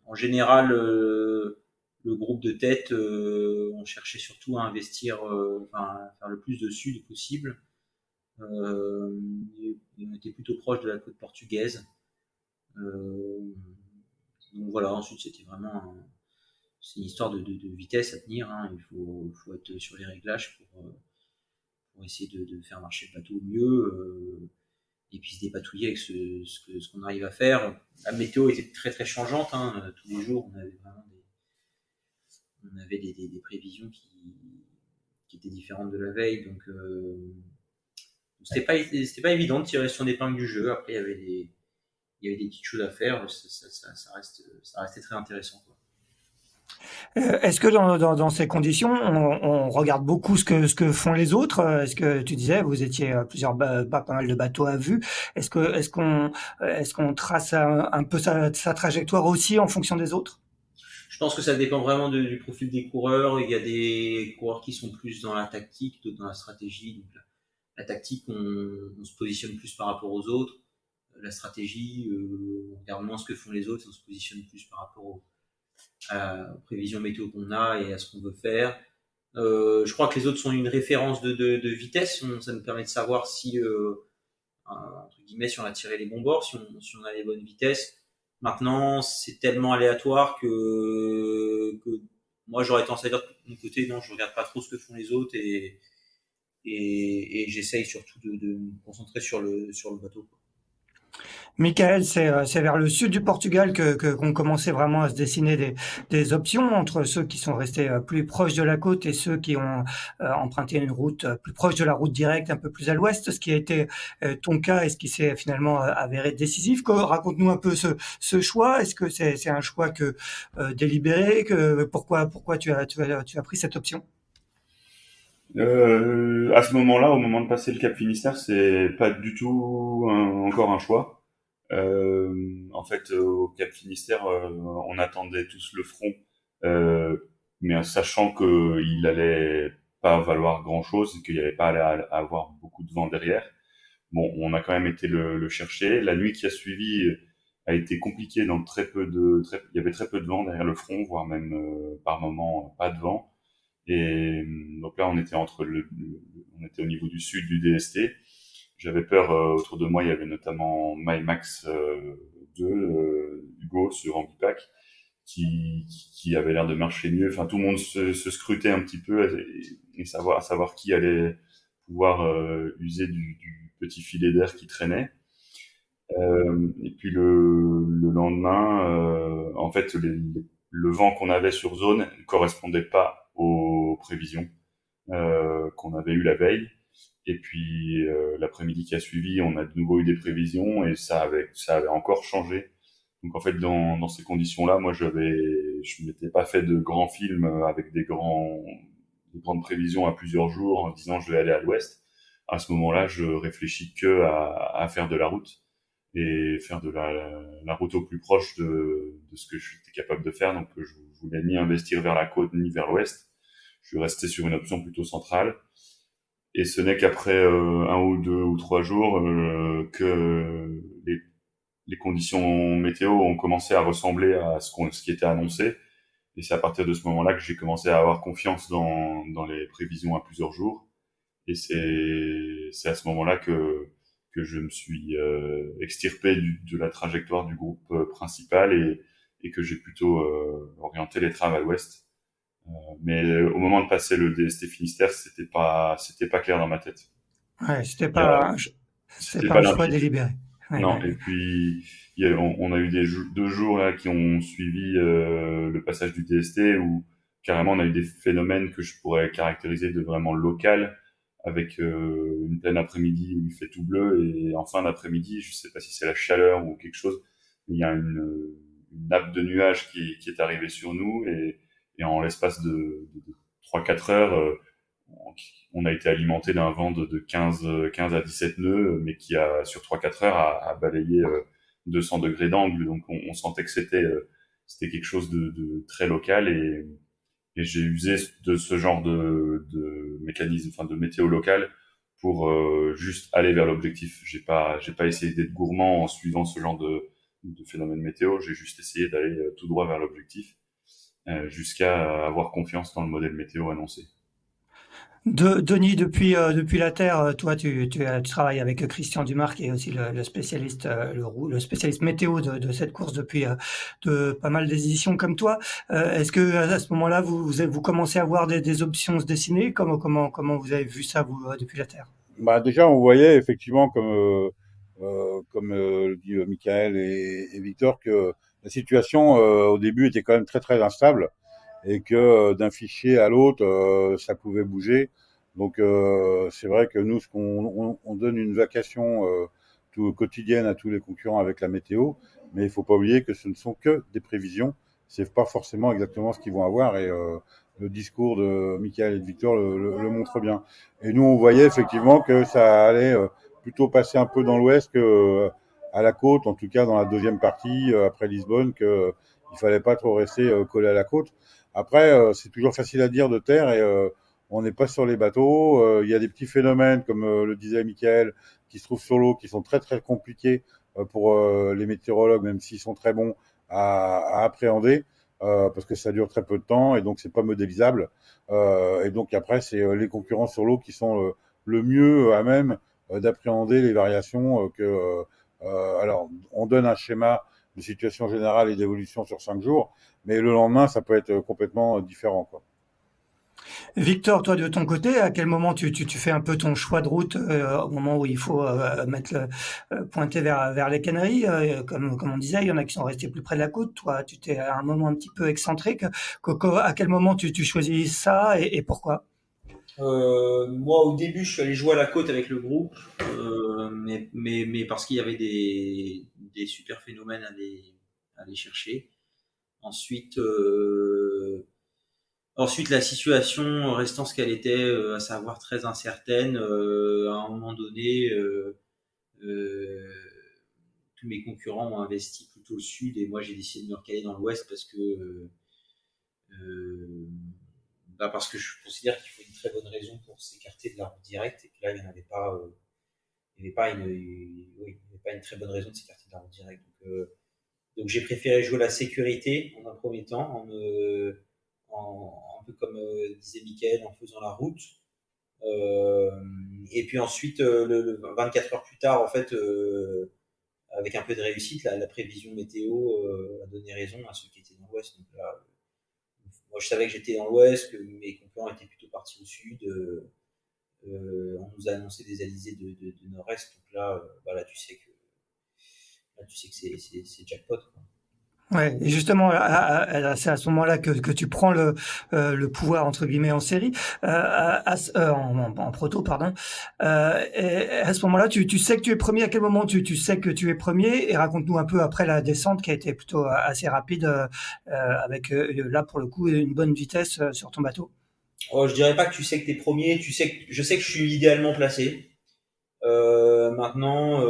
En général, le groupe de tête, on cherchait surtout à investir, à faire le plus de sud possible. On était plutôt proche de la côte portugaise. Euh, donc voilà, ensuite c'était c'est une histoire de vitesse à tenir. Hein. Faut être sur les réglages pour essayer de faire marcher le bateau au mieux. Et puis se dépatouiller avec ce qu'on arrive à faire. La météo était très très changeante. Hein. Tous les jours, on avait des prévisions qui étaient différentes de la veille. Donc c'était pas évident de tirer son épingle du jeu. Après, il y avait des petites choses à faire. Ça restait très intéressant. Quoi. Est-ce que dans ces conditions, on regarde beaucoup ce que font les autres? Est-ce que tu disais, vous étiez pas mal de bateaux à vue. Est-ce qu'on trace un peu sa trajectoire aussi en fonction des autres? Je pense que ça dépend vraiment du profil des coureurs. Il y a des coureurs qui sont plus dans la tactique, d'autres dans la stratégie. Donc la tactique, on se positionne plus par rapport aux autres. La stratégie, on regarde moins ce que font les autres et on se positionne plus par rapport aux prévisions météo qu'on a et à ce qu'on veut faire. Je crois que les autres sont une référence de vitesse. Ça nous permet de savoir si, entre guillemets, si on a tiré les bons bords, si on a les bonnes vitesses. Maintenant, c'est tellement aléatoire que moi, j'aurais tendance à dire que de mon côté, non, je regarde pas trop ce que font les autres et j'essaye surtout de me concentrer sur le bateau. Quoi. Michael, c'est vers le sud du Portugal qu'on commençait vraiment à se dessiner des options entre ceux qui sont restés plus proches de la côte et ceux qui ont emprunté une route plus proche de la route directe, un peu plus à l'ouest, ce qui a été ton cas et ce qui s'est finalement avéré décisif. Raconte-nous un peu ce choix. Est-ce que c'est un choix délibéré? Pourquoi tu as pris cette option? À ce moment-là, au moment de passer le Cap Finistère, c'est pas du tout encore un choix. En fait, au Cap Finistère, on attendait tous le front, euh, mais en sachant qu'il allait pas valoir grand-chose et qu'il n'y avait pas à avoir beaucoup de vent derrière. Bon, on a quand même été le chercher. La nuit qui a suivi a été compliquée, donc il y avait très peu de vent derrière le front, voire même par moment pas de vent. Et donc là, on était au niveau du sud du DST. J'avais peur, autour de moi, il y avait notamment MyMax 2, Hugo sur Ambipac, qui avait l'air de marcher mieux. Enfin, tout le monde se scrutait un petit peu et savoir qui allait pouvoir user du petit filet d'air qui traînait. Et puis le lendemain, en fait, le vent qu'on avait sur zone ne correspondait pas aux prévisions qu'on avait eues la veille. Et puis l'après-midi qui a suivi, on a de nouveau eu des prévisions et ça avait encore changé. Donc en fait, dans ces conditions-là, moi, je m'étais pas fait de grands films avec des grandes prévisions à plusieurs jours en disant je vais aller à l'ouest. À ce moment-là, je réfléchis que à faire de la route et faire de la route au plus proche de ce que je suis capable de faire. Donc je voulais ni investir vers la côte ni vers l'ouest. Je suis resté sur une option plutôt centrale. Et ce n'est qu'après 1 ou 2 ou 3 jours que les conditions météo ont commencé à ressembler à ce qui était annoncé. Et c'est à partir de ce moment-là que j'ai commencé à avoir confiance dans les prévisions à plusieurs jours. Et c'est à ce moment-là que je me suis extirpé de la trajectoire du groupe principal et que j'ai plutôt orienté les traves à l'ouest. Mais au moment de passer le DST Finistère, c'était pas clair dans ma tête. Ouais, Il y a- c'était C'était pas pas un choix limpide. délibéré. Ouais, Non, ouais. et puis on a eu 2 jours là qui ont suivi le passage du DST où carrément on a eu des phénomènes que je pourrais caractériser de vraiment local avec une pleine après-midi où il fait tout bleu et en fin d'après-midi, je sais pas si c'est la chaleur ou quelque chose, mais il y a une nappe de nuages qui est arrivée sur nous et en l'espace de 3-4 heures, on a été alimenté d'un vent de 15 à 17 nœuds, mais qui a, sur 3-4 heures, a balayé 200 degrés d'angle. Donc, on sentait que c'était quelque chose de très local et j'ai usé de ce genre de mécanisme, enfin, de météo local pour juste aller vers l'objectif. J'ai pas essayé d'être gourmand en suivant ce genre de phénomène météo. J'ai juste essayé d'aller tout droit vers l'objectif jusqu'à avoir confiance dans le modèle météo annoncé. Denis, depuis la Terre, toi, tu travailles avec Christian Dumarc, qui est aussi le spécialiste, le spécialiste météo de cette course depuis de pas mal d'éditions comme toi. Est-ce que à ce moment-là, vous commencez à voir des options se dessiner? Comment vous avez vu ça, vous, depuis la Terre? Bah, déjà, on voyait effectivement, comme le dit Michael et Victor, que la situation au début était quand même très très instable et que d'un fichier à l'autre, ça pouvait bouger. Donc c'est vrai que nous, on donne une vacation quotidienne à tous les concurrents avec la météo, mais il faut pas oublier que ce ne sont que des prévisions. C'est pas forcément exactement ce qu'ils vont avoir et le discours de Michael et de Victor le montre bien. Et nous, on voyait effectivement que ça allait plutôt passer un peu dans l'ouest que à la côte, en tout cas dans la deuxième partie après Lisbonne, que il fallait pas trop rester collé à la côte. Après, c'est toujours facile à dire de terre et on n'est pas sur les bateaux. Il y a des petits phénomènes, comme le disait Michael, qui se trouvent sur l'eau, qui sont très très compliqués pour les météorologues, même s'ils sont très bons à appréhender, parce que ça dure très peu de temps et donc c'est pas modélisable. Et donc après, c'est les concurrents sur l'eau qui sont le mieux à même d'appréhender les variations alors, on donne un schéma de situation générale et d'évolution sur 5 jours, mais le lendemain, ça peut être complètement différent, quoi. Victor, toi, de ton côté, à quel moment tu fais un peu ton choix de route, au moment où il faut pointer vers les Canaries, comme on disait, il y en a qui sont restés plus près de la côte. Toi, tu t'es à un moment un petit peu excentrique. À quel moment tu choisis ça et pourquoi? Moi, au début, je suis allé jouer à la côte avec le groupe, mais parce qu'il y avait des super phénomènes à aller chercher. Ensuite, ensuite, la situation restant ce qu'elle était, à savoir très incertaine, à un moment donné, euh, tous mes concurrents ont investi plutôt au sud et moi j'ai décidé de me recaler dans l'ouest euh, parce que je considère qu'il faut une très bonne raison pour s'écarter de la route directe et que là il n'y en avait pas, il n'y avait pas oui, il n'y avait pas une très bonne raison de s'écarter de la route directe. Donc j'ai préféré jouer la sécurité en un premier temps, un peu comme disait Mickaël, en faisant la route. Et puis ensuite, 24 heures plus tard, en fait, avec un peu de réussite, la prévision météo a donné raison à ceux qui étaient dans l'ouest. Donc là, moi, je savais que j'étais dans l'ouest, que mes concurrents étaient plutôt partis au sud. On nous a annoncé des alizés de nord-est. Donc là, là, tu sais que c'est jackpot, quoi. Ouais, et justement, c'est à ce moment-là que tu prends le pouvoir entre guillemets en série, en proto, pardon. Et à ce moment-là, tu sais que tu es premier. À quel moment tu sais que tu es premier? Et raconte-nous un peu après la descente qui a été plutôt assez rapide, avec là pour le coup une bonne vitesse sur ton bateau. Oh, je dirais pas que tu sais que t'es premier. Je sais que je suis idéalement placé. Maintenant,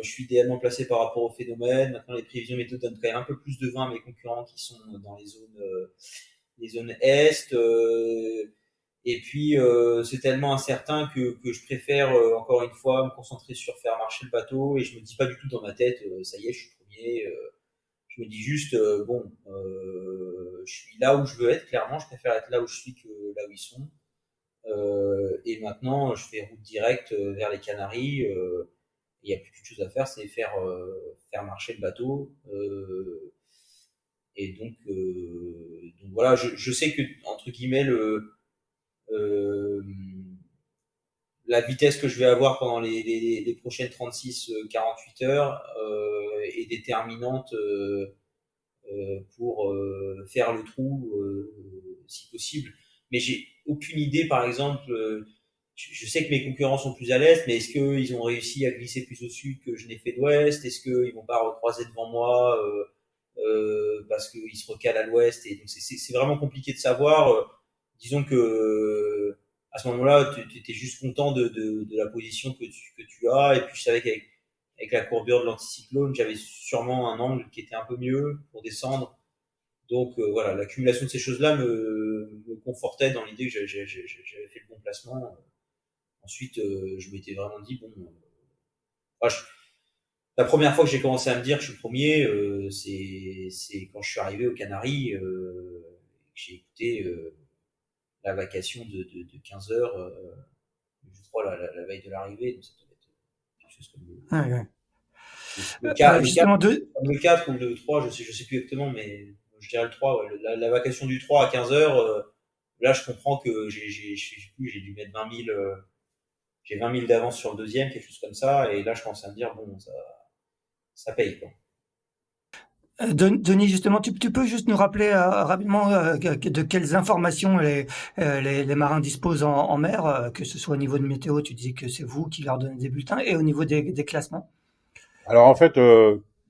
je suis idéalement placé par rapport au phénomène. Maintenant, les prévisions météo donnent quand même un peu plus de vent à mes concurrents qui sont dans les zones est. Et puis, c'est tellement incertain que je préfère, encore une fois, me concentrer sur faire marcher le bateau. Et je me dis pas du tout dans ma tête, ça y est, je suis premier. Je me dis juste, bon, je suis là où je veux être. Clairement, je préfère être là où je suis que là où ils sont. Et maintenant, je fais route directe vers les Canaries. Il n'y a plus qu'une chose à faire, c'est faire marcher le bateau. Et donc voilà, je sais que entre guillemets euh, la vitesse que je vais avoir pendant les prochaines 36-48 heures est déterminante pour faire le trou si possible. Mais j'ai aucune idée, par exemple, je sais que mes concurrents sont plus à l'est, mais est-ce qu'ils ont réussi à glisser plus au sud que je n'ai fait d'ouest? Est-ce qu'ils vont pas recroiser devant moi parce qu'ils se recalent à l'ouest? Et donc c'est vraiment compliqué de savoir. Disons que à ce moment-là, tu étais juste content de la position que tu as. Et puis je savais avec la courbure de l'anticyclone, j'avais sûrement un angle qui était un peu mieux pour descendre. Donc voilà, l'accumulation de ces choses-là me confortait dans l'idée que j'avais fait le bon placement. Ensuite, je m'étais vraiment dit, bon, la première fois que j'ai commencé à me dire que je suis premier, c'est quand je suis arrivé aux Canaries, que j'ai écouté la vacation de 15 heures, je crois, la veille de l'arrivée. Donc ça devait être quelque chose comme Ouais, ouais. le 4, Justement, deux. comme le 4 ou le 3, je sais plus exactement, mais je dirais le 3, ouais, la vacation du 3 à 15 heures, là, je comprends que j'ai dû mettre 20 000, j'ai 20 000 d'avance sur le deuxième, quelque chose comme ça, et là, je commence à me dire, bon, ça paye, quoi. Denis, justement, tu peux juste nous rappeler rapidement de quelles informations les marins disposent en mer, que ce soit au niveau de météo, tu disais que c'est vous qui leur donnez des bulletins, et au niveau des classements. Alors en fait,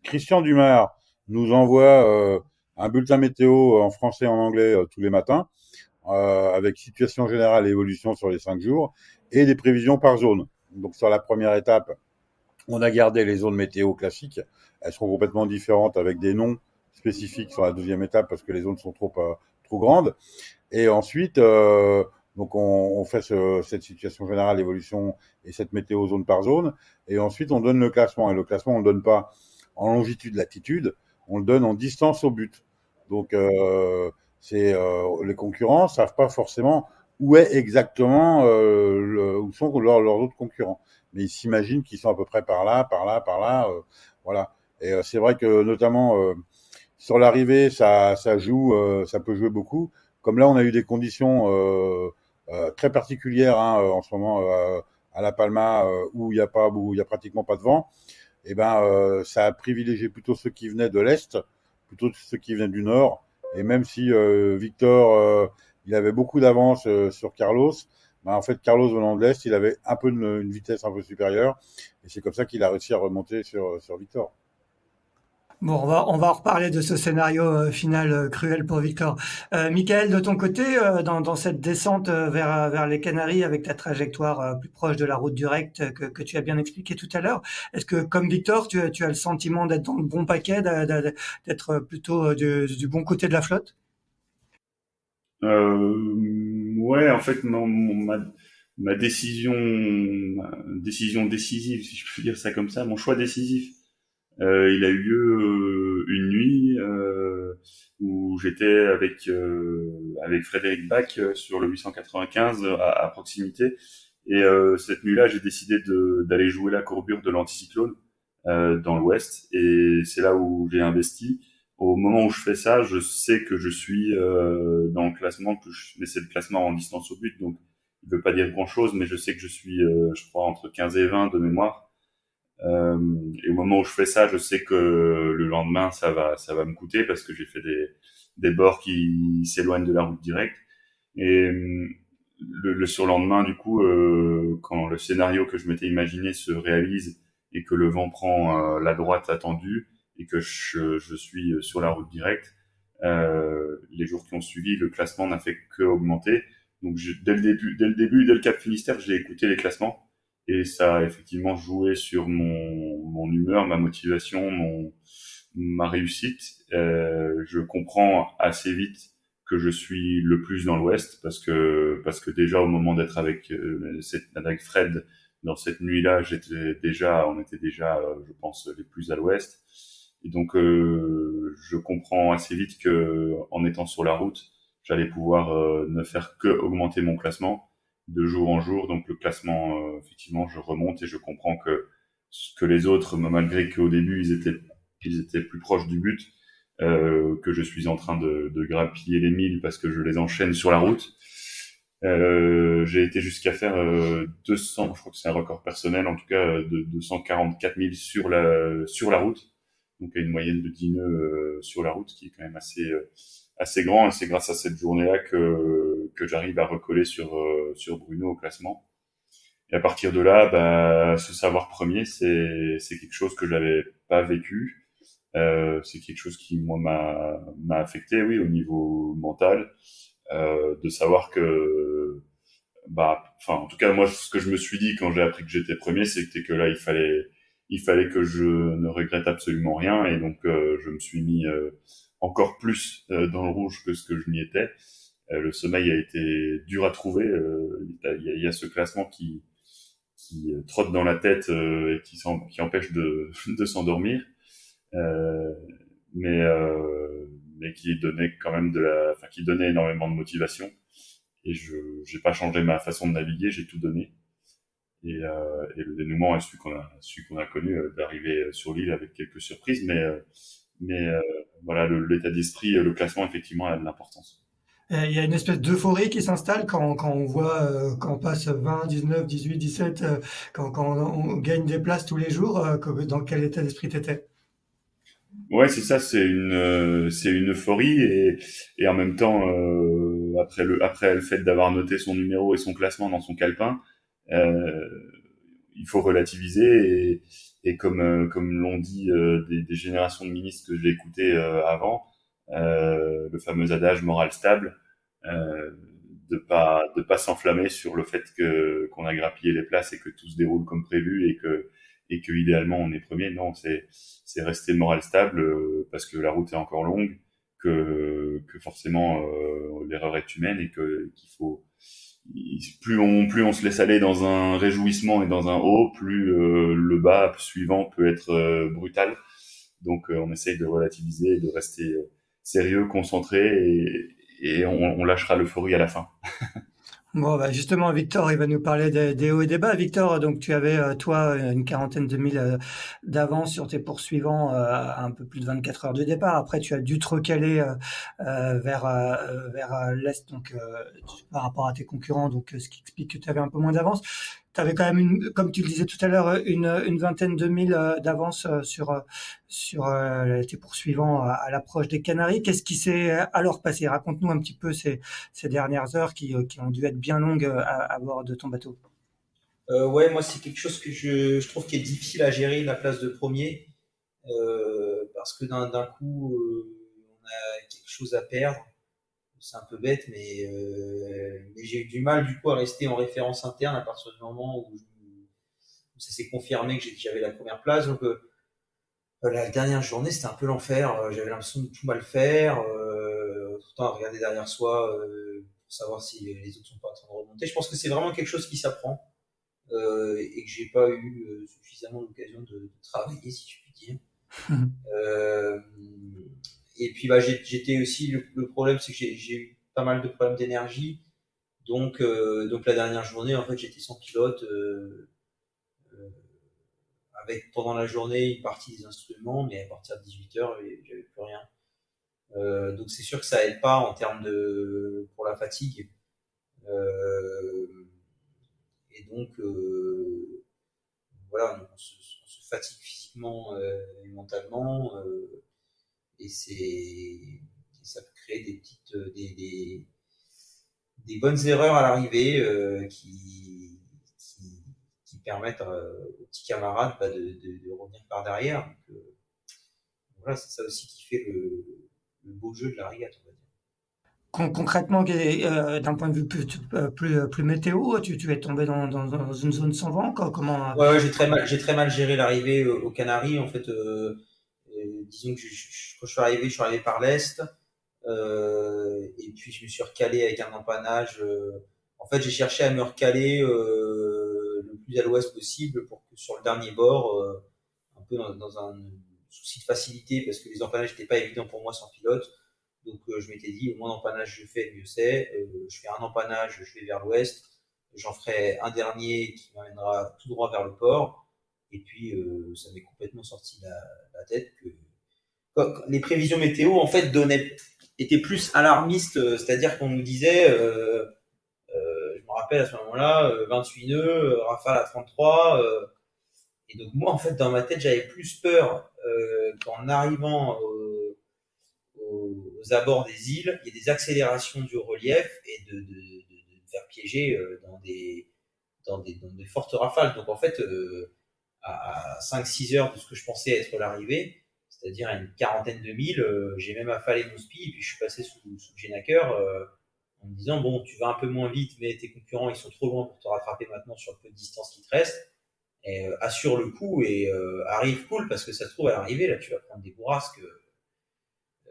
Christian Dumas nous envoie un bulletin météo en français et en anglais tous les matins, avec situation générale et évolution sur les 5 jours, et des prévisions par zone. Donc sur la première étape, on a gardé les zones météo classiques. Elles seront complètement différentes avec des noms spécifiques sur la deuxième étape parce que les zones sont trop grandes. Et ensuite, donc on fait cette situation générale, évolution et cette météo zone par zone. Et ensuite, on donne le classement. Et le classement, on ne le donne pas en longitude, latitude, on le donne en distance au but. Donc, les concurrents savent pas forcément où est exactement où sont leurs autres concurrents. Mais ils s'imaginent qu'ils sont à peu près par là, par là, par là. Voilà. Et c'est vrai que notamment sur l'arrivée, ça joue, ça peut jouer beaucoup. Comme là, on a eu des conditions très particulières hein, en ce moment à La Palma où il y a pratiquement pas de vent. Et ben, ça a privilégié plutôt ceux qui venaient de l'est, plutôt que ceux qui venaient du nord. Et même si Victor, il avait beaucoup d'avance sur Carlos, ben, en fait, Carlos venant de l'est, il avait un peu une vitesse un peu supérieure. Et c'est comme ça qu'il a réussi à remonter sur Victor. Bon, on va en reparler de ce scénario final cruel pour Victor. Michael, de ton côté, dans cette descente vers les Canaries avec ta trajectoire plus proche de la route directe que tu as bien expliqué tout à l'heure, est-ce que comme Victor, tu as le sentiment d'être dans le bon paquet, d'être plutôt du bon côté de la flotte? Ouais, en fait, ma décision décisive, si je peux dire ça comme ça, mon choix décisif, il a eu lieu une nuit où j'étais avec Frédéric Bach sur le 895 à proximité. Et cette nuit-là, j'ai décidé d'aller jouer la courbure de l'anticyclone dans l'ouest. Et c'est là où j'ai investi. Au moment où je fais ça, je sais que je suis dans le classement, mais c'est le classement en distance au but, donc il veut pas dire grand-chose, mais je sais que je suis, je crois, entre 15 et 20 de mémoire. Et au moment où je fais ça, je sais que le lendemain, ça va me coûter parce que j'ai fait des bords qui s'éloignent de la route directe. Et le surlendemain, du coup, quand le scénario que je m'étais imaginé se réalise et que le vent prend la droite attendue et que je suis sur la route directe, les jours qui ont suivi, le classement n'a fait que augmenter. Donc dès le début, dès le Cap Finistère, j'ai écouté les classements et ça a effectivement joué sur mon humeur, ma motivation, ma réussite. Je comprends assez vite que je suis le plus dans l'ouest parce que déjà au moment d'être avec Fred dans cette nuit-là, on était déjà je pense les plus à l'ouest. Et donc je comprends assez vite que en étant sur la route, j'allais pouvoir ne faire que augmenter mon classement de jour en jour. Donc le classement effectivement, je remonte et je comprends que les autres, malgré qu'au début ils étaient plus proches du but, que je suis en train de grappiller les 1000 parce que je les enchaîne sur la route. J'ai été jusqu'à faire 200, je crois que c'est un record personnel, en tout cas de 244 000 sur la route, donc à une moyenne de 10 nœuds sur la route, qui est quand même assez grand. Et c'est grâce à cette journée-là que j'arrive à recoller sur Bruno au classement. Et à partir de là, bah, se savoir premier, c'est quelque chose que j'avais pas vécu. C'est quelque chose qui moi m'a affecté, oui, au niveau mental, de savoir que bah, enfin, en tout cas, moi, ce que je me suis dit quand j'ai appris que j'étais premier, c'était que là, il fallait que je ne regrette absolument rien, et donc je me suis mis encore plus dans le rouge que ce que je n'y étais. Le sommeil a été dur à trouver. Il y a ce classement qui trotte dans la tête et qui empêche de s'endormir, euh, mais mais qui donnait quand même enfin, qui donnait énormément de motivation. Et je j'ai pas changé ma façon de naviguer, j'ai tout donné. Et le dénouement est celui qu'on a connu, d'arriver sur l'île avec quelques surprises, mais voilà, l'état d'esprit, le classement effectivement a de l'importance. Il y a une espèce d'euphorie qui s'installe quand on voit, quand on passe 20, 19, 18, 17, quand on gagne des places tous les jours, dans quel état d'esprit t'étais? Ouais, c'est ça, c'est une euphorie, et en même temps, après le fait d'avoir noté son numéro et son classement dans son calepin, euh, il faut relativiser, et comme l'ont dit des générations de ministres que j'ai écoutés avant, le fameux adage moral stable, euh, de pas s'enflammer sur le fait que qu'on a grappillé les places et que tout se déroule comme prévu, et que idéalement on est premier. Non, c'est rester moral stable, parce que la route est encore longue, que forcément l'erreur est humaine, et que qu'il faut plus on se laisse aller dans un réjouissement et dans un haut, plus le bas suivant peut être brutal. Donc on essaye de relativiser et de rester sérieux, concentré, et on lâchera l'euphorie à la fin. Bon, bah justement, Victor, il va nous parler des hauts et des bas. Victor, donc tu avais, toi, une quarantaine de milles d'avance sur tes poursuivants à un peu plus de 24 heures du départ. Après, tu as dû te recaler vers l'est, donc par rapport à tes concurrents, donc ce qui explique que tu avais un peu moins d'avance. Tu avais quand même, comme tu le disais tout à l'heure, une vingtaine de milles d'avance sur tes poursuivants à l'approche des Canaries. Qu'est-ce qui s'est alors passé? Raconte-nous un petit peu ces dernières heures qui ont dû être bien longues à bord de ton bateau. Ouais, moi c'est quelque chose que je trouve qui est difficile à gérer, la place de premier, parce que d'un coup on a quelque chose à perdre. C'est un peu bête, mais j'ai eu du mal du coup à rester en référence interne à partir du moment où ça s'est confirmé que j'avais la première place. Donc la dernière journée c'était un peu l'enfer. J'avais l'impression de tout mal faire, tout le temps à regarder derrière soi pour savoir si les autres sont pas en train de remonter. Je pense que c'est vraiment quelque chose qui s'apprend, et que j'ai pas eu suffisamment l'occasion de travailler, si je puis dire. Euh, et puis bah, j'étais aussi le problème, c'est que j'ai eu pas mal de problèmes d'énergie. Donc la dernière journée, en fait, j'étais sans pilote, euh, avec pendant la journée une partie des instruments, mais à partir de 18h, j'avais plus rien. Donc c'est sûr que ça aide pas en termes de pour la fatigue. Et donc voilà, on se fatigue physiquement et mentalement, et ça peut créer des bonnes erreurs à l'arrivée qui permettent aux petits camarades de revenir par derrière. Donc, voilà, c'est ça aussi qui fait le beau jeu de la régate, on va dire. Concrètement, d'un point de vue plus météo, tu es tombé dans une zone sans vent, comment? Ouais, j'ai très mal géré l'arrivée aux Canaries. En fait, disons que quand je suis arrivé par l'est, et puis je me suis recalé avec un empannage. En fait, j'ai cherché à me recaler le plus à l'ouest possible pour que sur le dernier bord, un peu dans un souci de facilité, parce que les empannages n'étaient pas évidents pour moi sans pilote. Donc je m'étais dit, au moins d'empannage je fais, mieux c'est. Je fais un empannage, je vais vers l'ouest. J'en ferai un dernier qui m'amènera tout droit vers le port. Et puis ça m'est complètement sorti la tête que les prévisions météo en fait étaient plus alarmistes, c'est-à-dire qu'on nous disait, je me rappelle à ce moment-là, 28 nœuds, rafale à 33. Et donc moi en fait dans ma tête j'avais plus peur qu'en arrivant aux abords des îles, il y a des accélérations du relief et de faire piéger dans des fortes rafales. Donc en fait, à 5-6 heures de ce que je pensais être l'arrivée, c'est-à-dire à une quarantaine de milles, j'ai même affalé mon spi et puis je suis passé sous le Génaker en me disant, bon, tu vas un peu moins vite, mais tes concurrents, ils sont trop loin pour te rattraper maintenant sur le peu de distance qui te reste. Et assure le coup et arrive cool, parce que ça se trouve à l'arrivée, là, tu vas prendre des bourrasques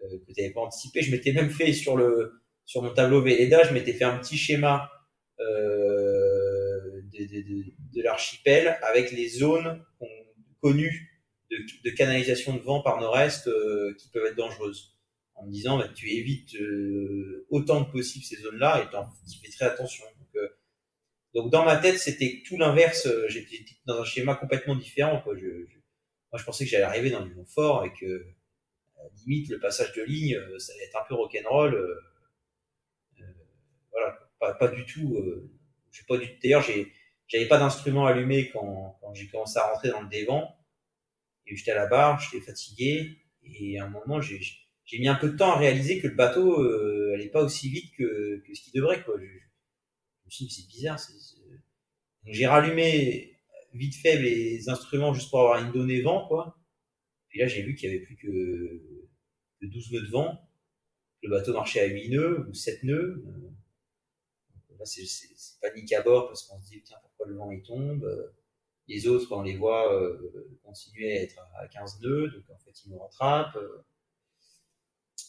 que tu n'avais pas anticipé. Je m'étais même fait sur mon tableau Velleda, je m'étais fait un petit schéma de l'archipel avec les zones connues de canalisation de vent par nord-est qui peuvent être dangereuses. En me disant, bah, tu évites autant que possible ces zones-là et tu fais très attention. Donc dans ma tête, c'était tout l'inverse. J'étais dans un schéma complètement différent, quoi. Moi, je pensais que j'allais arriver dans du confort et que limite le passage de ligne, ça allait être un peu rock'n'roll. Voilà, pas du tout. D'ailleurs, j'avais pas d'instrument allumé quand j'ai commencé à rentrer dans le dévent. Et j'étais à la barre, j'étais fatigué. Et à un moment, j'ai mis un peu de temps à réaliser que le bateau allait pas aussi vite que ce qu'il devrait, quoi. Je me suis dit, c'est bizarre. Donc, j'ai rallumé vite fait les instruments juste pour avoir une donnée vent, quoi. Puis là, j'ai vu qu'il y avait plus que 12 nœuds de vent. Le bateau marchait à 8 nœuds ou 7 nœuds. Là, c'est panique à bord parce qu'on se dit, tiens, pourquoi le vent il tombe? Les autres, quand on les voit, continuaient à être à 15 nœuds, donc en fait, ils nous rattrapent.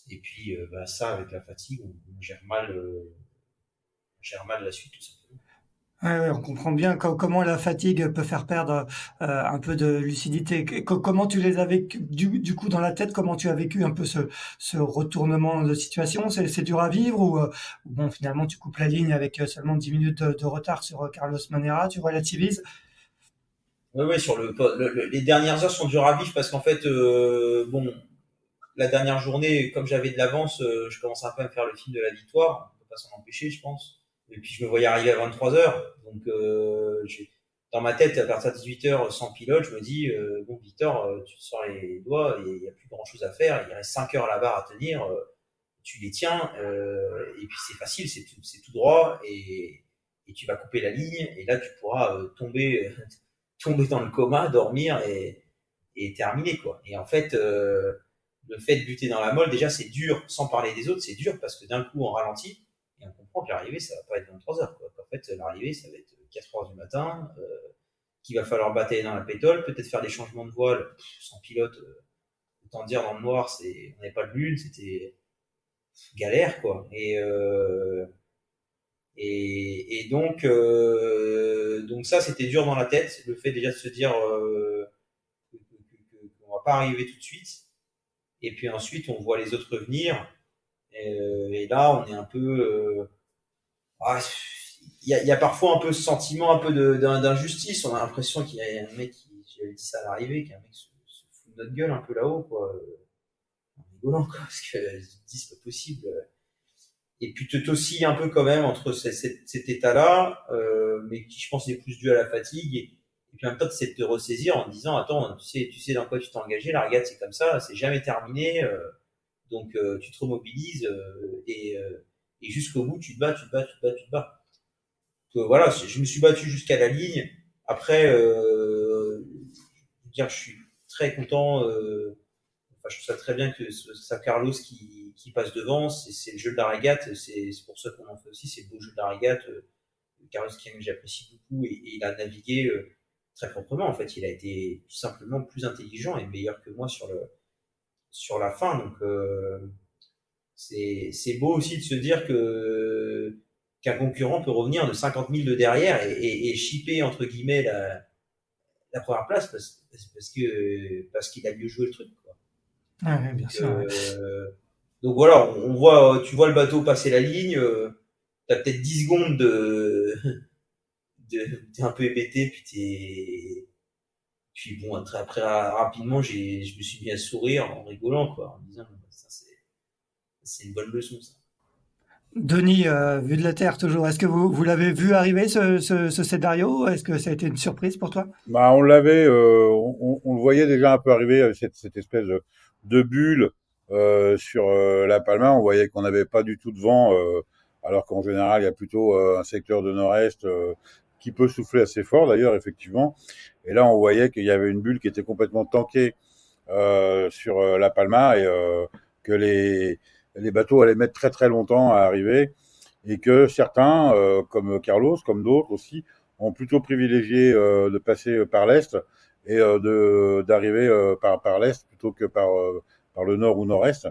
Et puis, ça, avec la fatigue, on gère mal la suite, tout simplement. Ouais, on comprend bien comment la fatigue peut faire perdre un peu de lucidité. Comment tu les as vécu du coup dans la tête, comment tu as vécu un peu ce retournement de situation? C'est dur à vivre ou bon, finalement tu coupes la ligne avec seulement 10 minutes de retard sur Carlos Manera, tu relativises? Oui, sur les dernières heures sont dures à vivre parce qu'en fait, bon, la dernière journée, comme j'avais de l'avance, je commence un peu à me faire le film de la victoire. On peut pas s'en empêcher, je pense. Et puis je me voyais arriver à 23 heures. Donc dans ma tête, à partir de 18 heures sans pilote, je me dis, bon Victor, tu te sors les doigts, il n'y a plus grand chose à faire. Il reste 5 heures à la barre à tenir. Tu les tiens. Et puis c'est facile, c'est tout droit. Et tu vas couper la ligne. Et là, tu pourras tomber dans le coma, dormir et terminer, quoi. Et en fait, le fait de buter dans la molle, déjà, c'est dur, sans parler des autres, c'est dur parce que d'un coup, on ralentit et on comprend que l'arrivée, ça va pas être 23 heures, quoi. En fait, l'arrivée, ça va être 4 heures du matin, qu'il va falloir batailler dans la pétole, peut-être faire des changements de voile sans pilote. Autant dire, dans le noir, on n'avait pas de lune, c'était galère, quoi. Et donc ça, c'était dur dans la tête, le fait déjà de se dire qu'on va pas arriver tout de suite. Et puis ensuite, on voit les autres venir. Et là, on est un peu... il y a parfois un peu ce sentiment un peu d'injustice. On a l'impression qu'il y a un mec qui, j'avais dit ça à l'arrivée, qu'il y a un mec se fout de notre gueule un peu là-haut, quoi. En rigolant, quoi, parce que je dis, c'est pas possible. Et puis tu t'oscilles un peu quand même entre cet état-là, mais qui, je pense, est plus dû à la fatigue Et puis en même temps, c'est de te ressaisir en te disant, attends, tu sais dans quoi tu t'es engagé, la régate c'est comme ça, c'est jamais terminé, donc tu te remobilises et jusqu'au bout, tu te bats, tu te bats, tu te bats, tu te bats. Donc, voilà, je me suis battu jusqu'à la ligne. Après, je veux dire, je suis très content. Enfin, je trouve ça très bien que ça Carlos qui passe devant. C'est le jeu de la régate. C'est pour ça qu'on en fait aussi. C'est le beau jeu de la régate. Carlos qui j'apprécie beaucoup et il a navigué très proprement. En fait, il a été tout simplement plus intelligent et meilleur que moi sur la fin. Donc c'est beau aussi de se dire que qu'un concurrent peut revenir de 50 000 de derrière et chipper entre guillemets la première place parce qu'il a mieux joué le truc. Quoi. Ouais, bien Donc, sûr. Ouais. voilà, on voit, tu vois le bateau passer la ligne, t'as peut-être 10 secondes t'es un peu hébété, puis bon, après rapidement, je me suis mis à sourire en rigolant, quoi, en me disant, ça c'est une bonne leçon, ça. Denis, vu de la Terre toujours, est-ce que vous l'avez vu arriver ce scénario? Est-ce que ça a été une surprise pour toi? Bah, on le voyait déjà un peu arriver, cette espèce de bulle sur la Palma. On voyait qu'on n'avait pas du tout de vent, alors qu'en général, il y a plutôt un secteur de nord-est qui peut souffler assez fort, d'ailleurs, effectivement. Et là, on voyait qu'il y avait une bulle qui était complètement tankée sur la Palma et que les bateaux allaient mettre très très longtemps à arriver et que certains, comme Carlos, comme d'autres aussi, ont plutôt privilégié de passer par l'est et d'arriver par l'est plutôt que par le nord ou nord-est,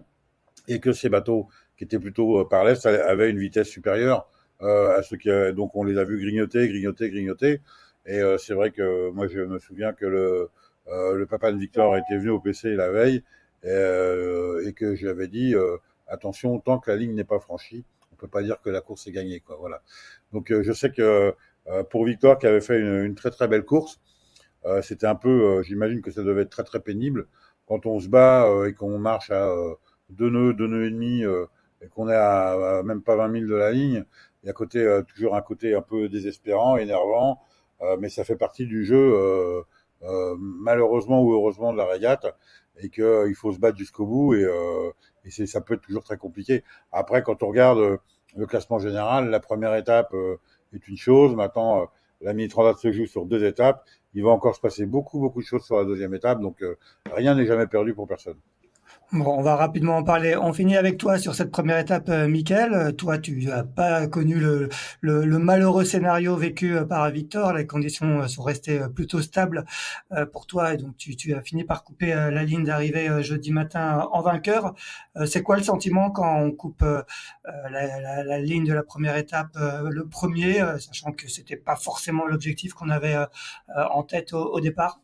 et que ces bateaux qui étaient plutôt par l'est avaient une vitesse supérieure à ceux qui donc on les a vus grignoter, et c'est vrai que moi je me souviens que le papa de Victor était venu au PC la veille et que je lui avais dit attention, tant que la ligne n'est pas franchie, on peut pas dire que la course est gagnée, quoi. Voilà. Donc je sais que pour Victor qui avait fait une très très belle course, c'était un peu, j'imagine que ça devait être très très pénible quand on se bat et qu'on marche à 2 nœuds et demi et qu'on est à même pas 20 000 de la ligne. Il y a toujours un côté un peu désespérant, énervant, mais ça fait partie du jeu, malheureusement ou heureusement de la régate, et qu'il faut se battre jusqu'au bout et ça peut être toujours très compliqué. Après, quand on regarde le classement général, la première étape est une chose. Maintenant, la Mini Transat se joue sur 2 étapes. Il va encore se passer beaucoup, beaucoup de choses sur la deuxième étape. Donc, rien n'est jamais perdu pour personne. Bon, on va rapidement en parler. On finit avec toi sur cette première étape, Mickaël. Toi, tu n'as pas connu le malheureux scénario vécu par Victor. Les conditions sont restées plutôt stables pour toi et donc tu as fini par couper la ligne d'arrivée jeudi matin en vainqueur. C'est quoi le sentiment quand on coupe la ligne de la première étape le premier, sachant que c'était pas forcément l'objectif qu'on avait en tête au départ?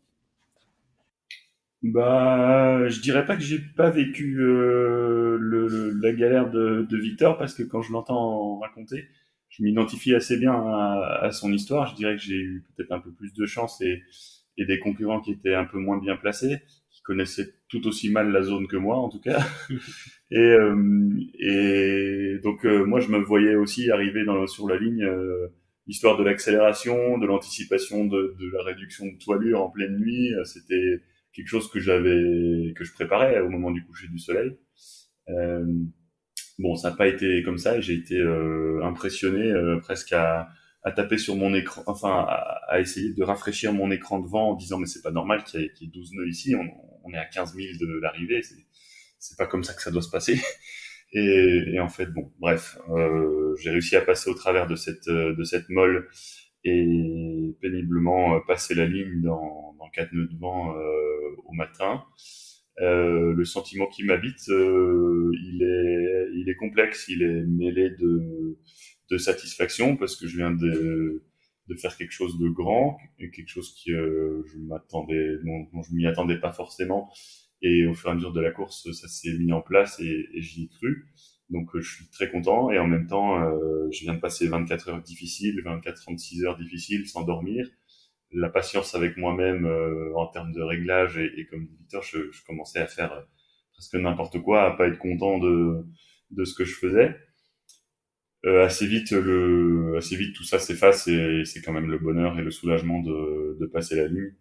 Bah, je dirais pas que j'ai pas vécu la galère de Victor parce que quand je l'entends raconter, je m'identifie assez bien à son histoire. Je dirais que j'ai eu peut-être un peu plus de chance et des concurrents qui étaient un peu moins bien placés, qui connaissaient tout aussi mal la zone que moi en tout cas. Et donc moi je me voyais aussi arriver sur la ligne. L'histoire de l'accélération, de l'anticipation de la réduction de toiture en pleine nuit, c'était quelque chose que je préparais au moment du coucher du soleil. Euh, bon, ça n'a pas été comme ça et j'ai été impressionné presque à taper sur mon écran, enfin à essayer de rafraîchir mon écran devant en disant mais c'est pas normal qu'il y ait 12 nœuds ici, on est à 15 000 de l'arrivée, c'est pas comme ça que ça doit se passer. Et en fait, bon, bref, j'ai réussi à passer au travers de cette molle et péniblement passer la ligne dans 4 nœuds de vent au matin. Le sentiment qui m'habite, il est complexe, il est mêlé de satisfaction parce que je viens de faire quelque chose de grand et quelque chose qui dont je m'y attendais pas forcément. Et au fur et à mesure de la course, ça s'est mis en place et j'y ai cru. Donc je suis très content et en même temps, je viens de passer 24 heures difficiles, 24-36 heures difficiles sans dormir. La patience avec moi-même en termes de réglage et comme dit Victor, je commençais à faire presque n'importe quoi, à pas être content de ce que je faisais. Assez vite tout ça s'efface et c'est quand même le bonheur et le soulagement de passer la ligne.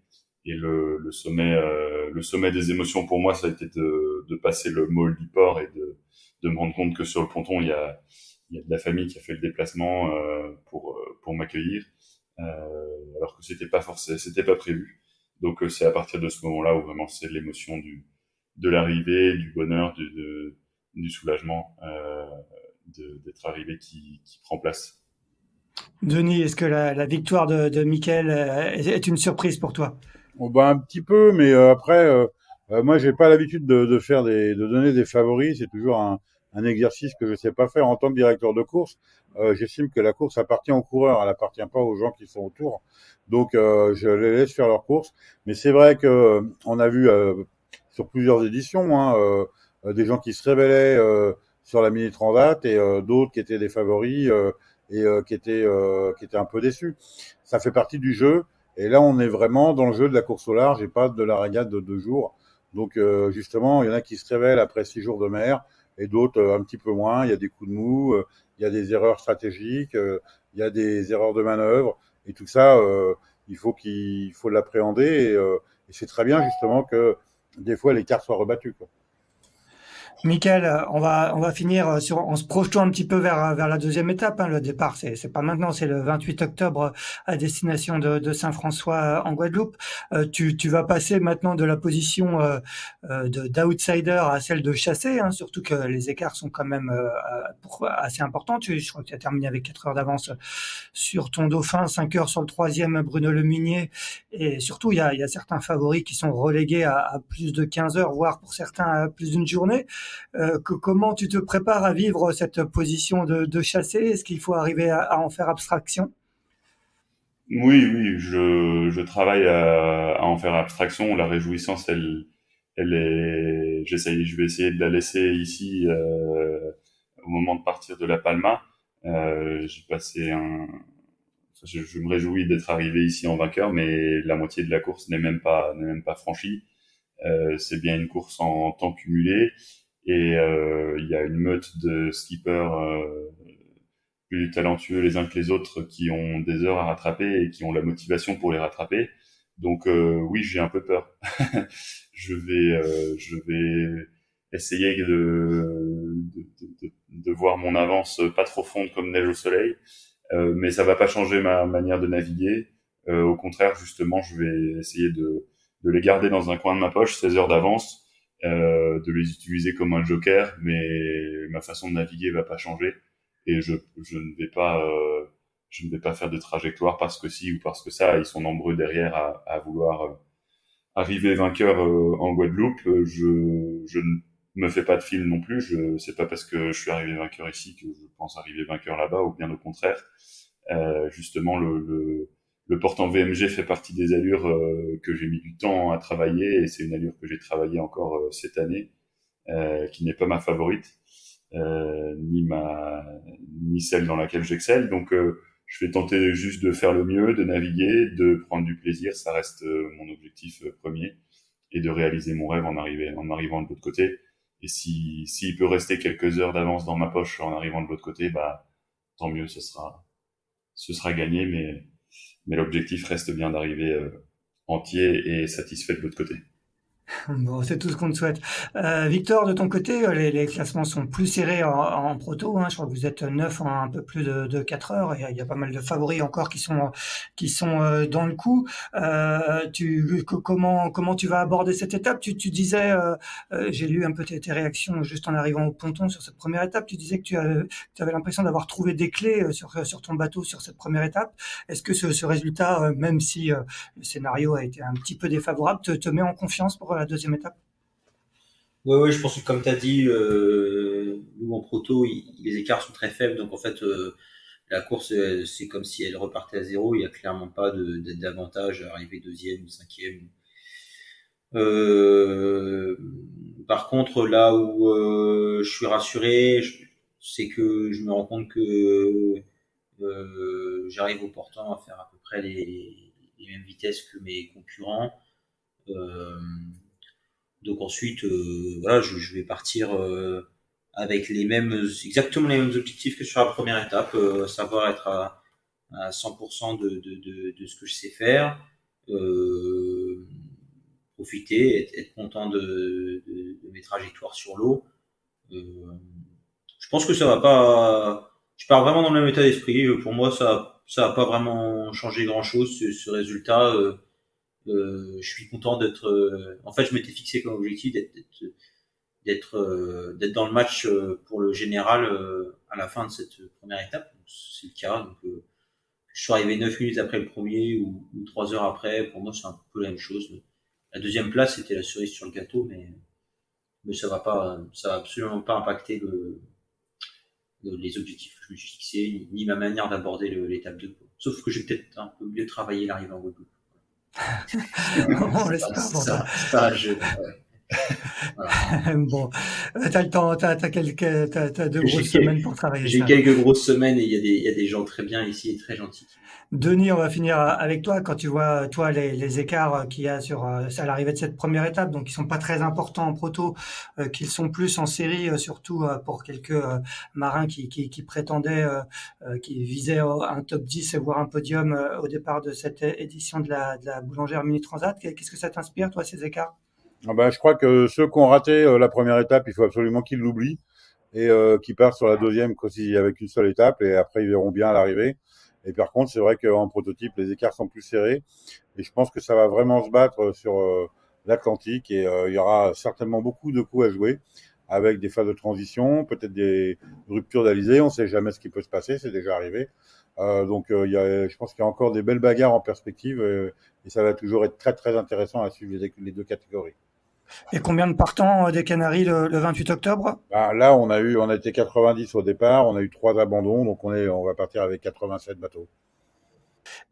Et le sommet des émotions pour moi, ça a été de passer le Maul du port et de me rendre compte que sur le ponton, il y a de la famille qui a fait le déplacement pour m'accueillir, alors que c'était pas prévu. Donc c'est à partir de ce moment-là où vraiment c'est l'émotion de l'arrivée, du bonheur, du soulagement d'être arrivé qui prend place. Denis, est-ce que la victoire de Michael est une surprise pour toi? Bon, bah, un petit peu, mais après, moi, j'ai pas l'habitude de donner des favoris. C'est toujours un exercice que je sais pas faire en tant que directeur de course. J'estime que la course appartient aux coureurs, elle appartient pas aux gens qui sont autour. Donc, je les laisse faire leur course. Mais c'est vrai que on a vu sur plusieurs éditions hein, des gens qui se révélaient sur la mini transat et d'autres qui étaient des favoris qui étaient un peu déçus. Ça fait partie du jeu. Et là, on est vraiment dans le jeu de la course au large et pas de la régate de 2 jours. Donc, justement, il y en a qui se révèlent après 6 jours de mer et d'autres un petit peu moins. Il y a des coups de mou, il y a des erreurs stratégiques, il y a des erreurs de manœuvre. Et tout ça, il faut l'appréhender. Et c'est très bien, justement, que des fois, les cartes soient rebattues, quoi. Michael, on va finir en se projetant un petit peu vers la deuxième étape. Hein. Le départ, c'est pas maintenant, c'est le 28 octobre à destination de Saint-François en Guadeloupe. Tu vas passer maintenant de la position d'outsider à celle de chassé, hein, surtout que les écarts sont quand même assez importants. Je crois que tu as terminé avec 4 heures d'avance sur ton dauphin, 5 heures sur le troisième, Bruno Leminier. Et surtout, il y a certains favoris qui sont relégués à plus de 15 heures, voire pour certains à plus d'une journée. Comment tu te prépares à vivre cette position de chassé? Est-ce qu'il faut arriver à en faire abstraction? Oui, je travaille à en faire abstraction. La réjouissance, je vais essayer de la laisser ici au moment de partir de La Palma. J'ai passé je me réjouis d'être arrivé ici en vainqueur, mais la moitié de la course n'est même pas franchie. C'est bien une course en temps cumulé et il y a une meute de skippers plus talentueux les uns que les autres qui ont des heures à rattraper et qui ont la motivation pour les rattraper. Donc oui, j'ai un peu peur. Je vais essayer de voir mon avance pas trop fondre comme neige au soleil, mais ça va pas changer ma manière de naviguer. Au contraire, justement, je vais essayer de les garder dans un coin de ma poche, 16 heures d'avance, de les utiliser comme un joker, mais ma façon de naviguer va pas changer et je ne vais pas faire de trajectoire parce que si ou parce que ça, ils sont nombreux derrière à vouloir arriver vainqueur en Guadeloupe. Je ne me fais pas de film non plus. C'est pas parce que je suis arrivé vainqueur ici que je pense arriver vainqueur là-bas, ou bien au contraire. Justement, le portant VMG fait partie des allures que j'ai mis du temps à travailler et c'est une allure que j'ai travaillé encore cette année, qui n'est pas ma favorite, ni celle dans laquelle j'excelle. Donc, je vais tenter juste de faire le mieux, de naviguer, de prendre du plaisir. Ça reste mon objectif premier et de réaliser mon rêve en arrivant de l'autre côté. Et s'il peut rester quelques heures d'avance dans ma poche en arrivant de l'autre côté, bah, tant mieux, ce sera gagné, mais l'objectif reste bien d'arriver entier et satisfait de l'autre côté. Bon, c'est tout ce qu'on te souhaite. Victor, de ton côté, les classements sont plus serrés en proto. Hein. Je crois que vous êtes 9 en un peu plus de 4 heures. Il y a pas mal de favoris encore qui sont dans le coup. Comment tu vas aborder cette étape? Tu disais, j'ai lu un peu tes réactions juste en arrivant au ponton sur cette première étape. Tu disais que tu avais l'impression d'avoir trouvé des clés sur ton bateau sur cette première étape. Est-ce que ce résultat, même si le scénario a été un petit peu défavorable, te met en confiance pour la deuxième étape? Ouais, je pense que comme tu as dit, nous en proto, les écarts sont très faibles, donc en fait, la course, c'est comme si elle repartait à zéro. Il n'y a clairement pas d'avantage à arriver deuxième ou cinquième. Par contre, là où je suis rassuré, c'est que je me rends compte que j'arrive au portant à faire à peu près les mêmes vitesses que mes concurrents. Donc ensuite, voilà, je vais partir avec exactement les mêmes objectifs que sur la première étape, savoir être à 100% de ce que je sais faire, profiter, être content de mes trajectoires sur l'eau. Je pense que ça va pas. Je pars vraiment dans le même état d'esprit. Pour moi, ça va pas vraiment changer grand-chose ce résultat. Je suis content d'être. En fait, je m'étais fixé comme objectif d'être dans le match pour le général à la fin de cette première étape. Donc, c'est le cas. Donc, je suis arrivé 9 minutes après le premier ou 3 heures après. Pour moi, c'est un peu la même chose. La deuxième place, c'était la cerise sur le gâteau, mais ça va absolument pas impacter les objectifs que je me suis fixés, ni ma manière d'aborder l'étape 2. Sauf que j'ai peut-être un peu mieux travaillé l'arrivée en Guadeloupe. On l'espère pour toi. Voilà. Bon, t'as le temps, t'as 2 grosses semaines pour travailler. J'ai quelques grosses semaines et il y a des gens très bien ici et très gentils. Denis, on va finir avec toi. Quand tu vois, toi, les écarts qu'il y a à l'arrivée de cette première étape, donc qui sont pas très importants en proto, qu'ils sont plus en série, surtout pour quelques marins qui prétendaient, qui visaient un top 10 et voire un podium au départ de cette édition de la Boulangère Mini Transat. Qu'est-ce que ça t'inspire, toi, ces écarts? Je crois que ceux qui ont raté la première étape, il faut absolument qu'ils l'oublient et qu'ils partent sur la deuxième avec une seule étape et après ils verront bien à l'arrivée. Et par contre, c'est vrai qu'en prototype, les écarts sont plus serrés et je pense que ça va vraiment se battre sur l'Atlantique et il y aura certainement beaucoup de coups à jouer avec des phases de transition, peut-être des ruptures d'alizé, on sait jamais ce qui peut se passer, c'est déjà arrivé. Je pense qu'il y a encore des belles bagarres en perspective et ça va toujours être très très intéressant à suivre les deux catégories. Et combien de partants des Canaries le 28 octobre? Là, on a été 90 au départ, on a eu 3 abandons, donc on va partir avec 87 bateaux.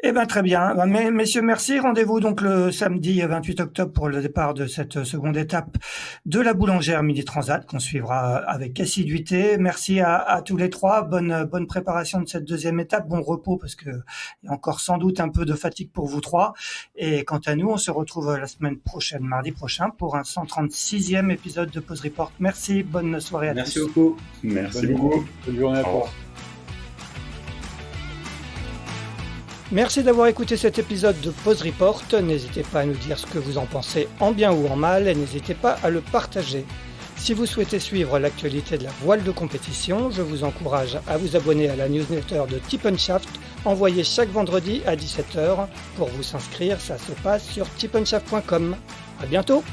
Eh ben très bien. Messieurs, merci. Rendez-vous donc le samedi 28 octobre pour le départ de cette seconde étape de la Boulangère Mini Transat qu'on suivra avec assiduité. Merci à tous les trois. Bonne préparation de cette deuxième étape. Bon repos parce que il y a encore sans doute un peu de fatigue pour vous trois. Et quant à nous, on se retrouve la semaine prochaine, mardi prochain, pour un 136e épisode de Pause Report. Merci. Bonne soirée à tous. Merci beaucoup. Merci beaucoup. Bonne journée à toi. Merci d'avoir écouté cet épisode de Pause Report. N'hésitez pas à nous dire ce que vous en pensez en bien ou en mal et n'hésitez pas à le partager. Si vous souhaitez suivre l'actualité de la voile de compétition, je vous encourage à vous abonner à la newsletter de Tip & Shaft, envoyée chaque vendredi à 17h. Pour vous inscrire, ça se passe sur tipnshaft.com. À bientôt!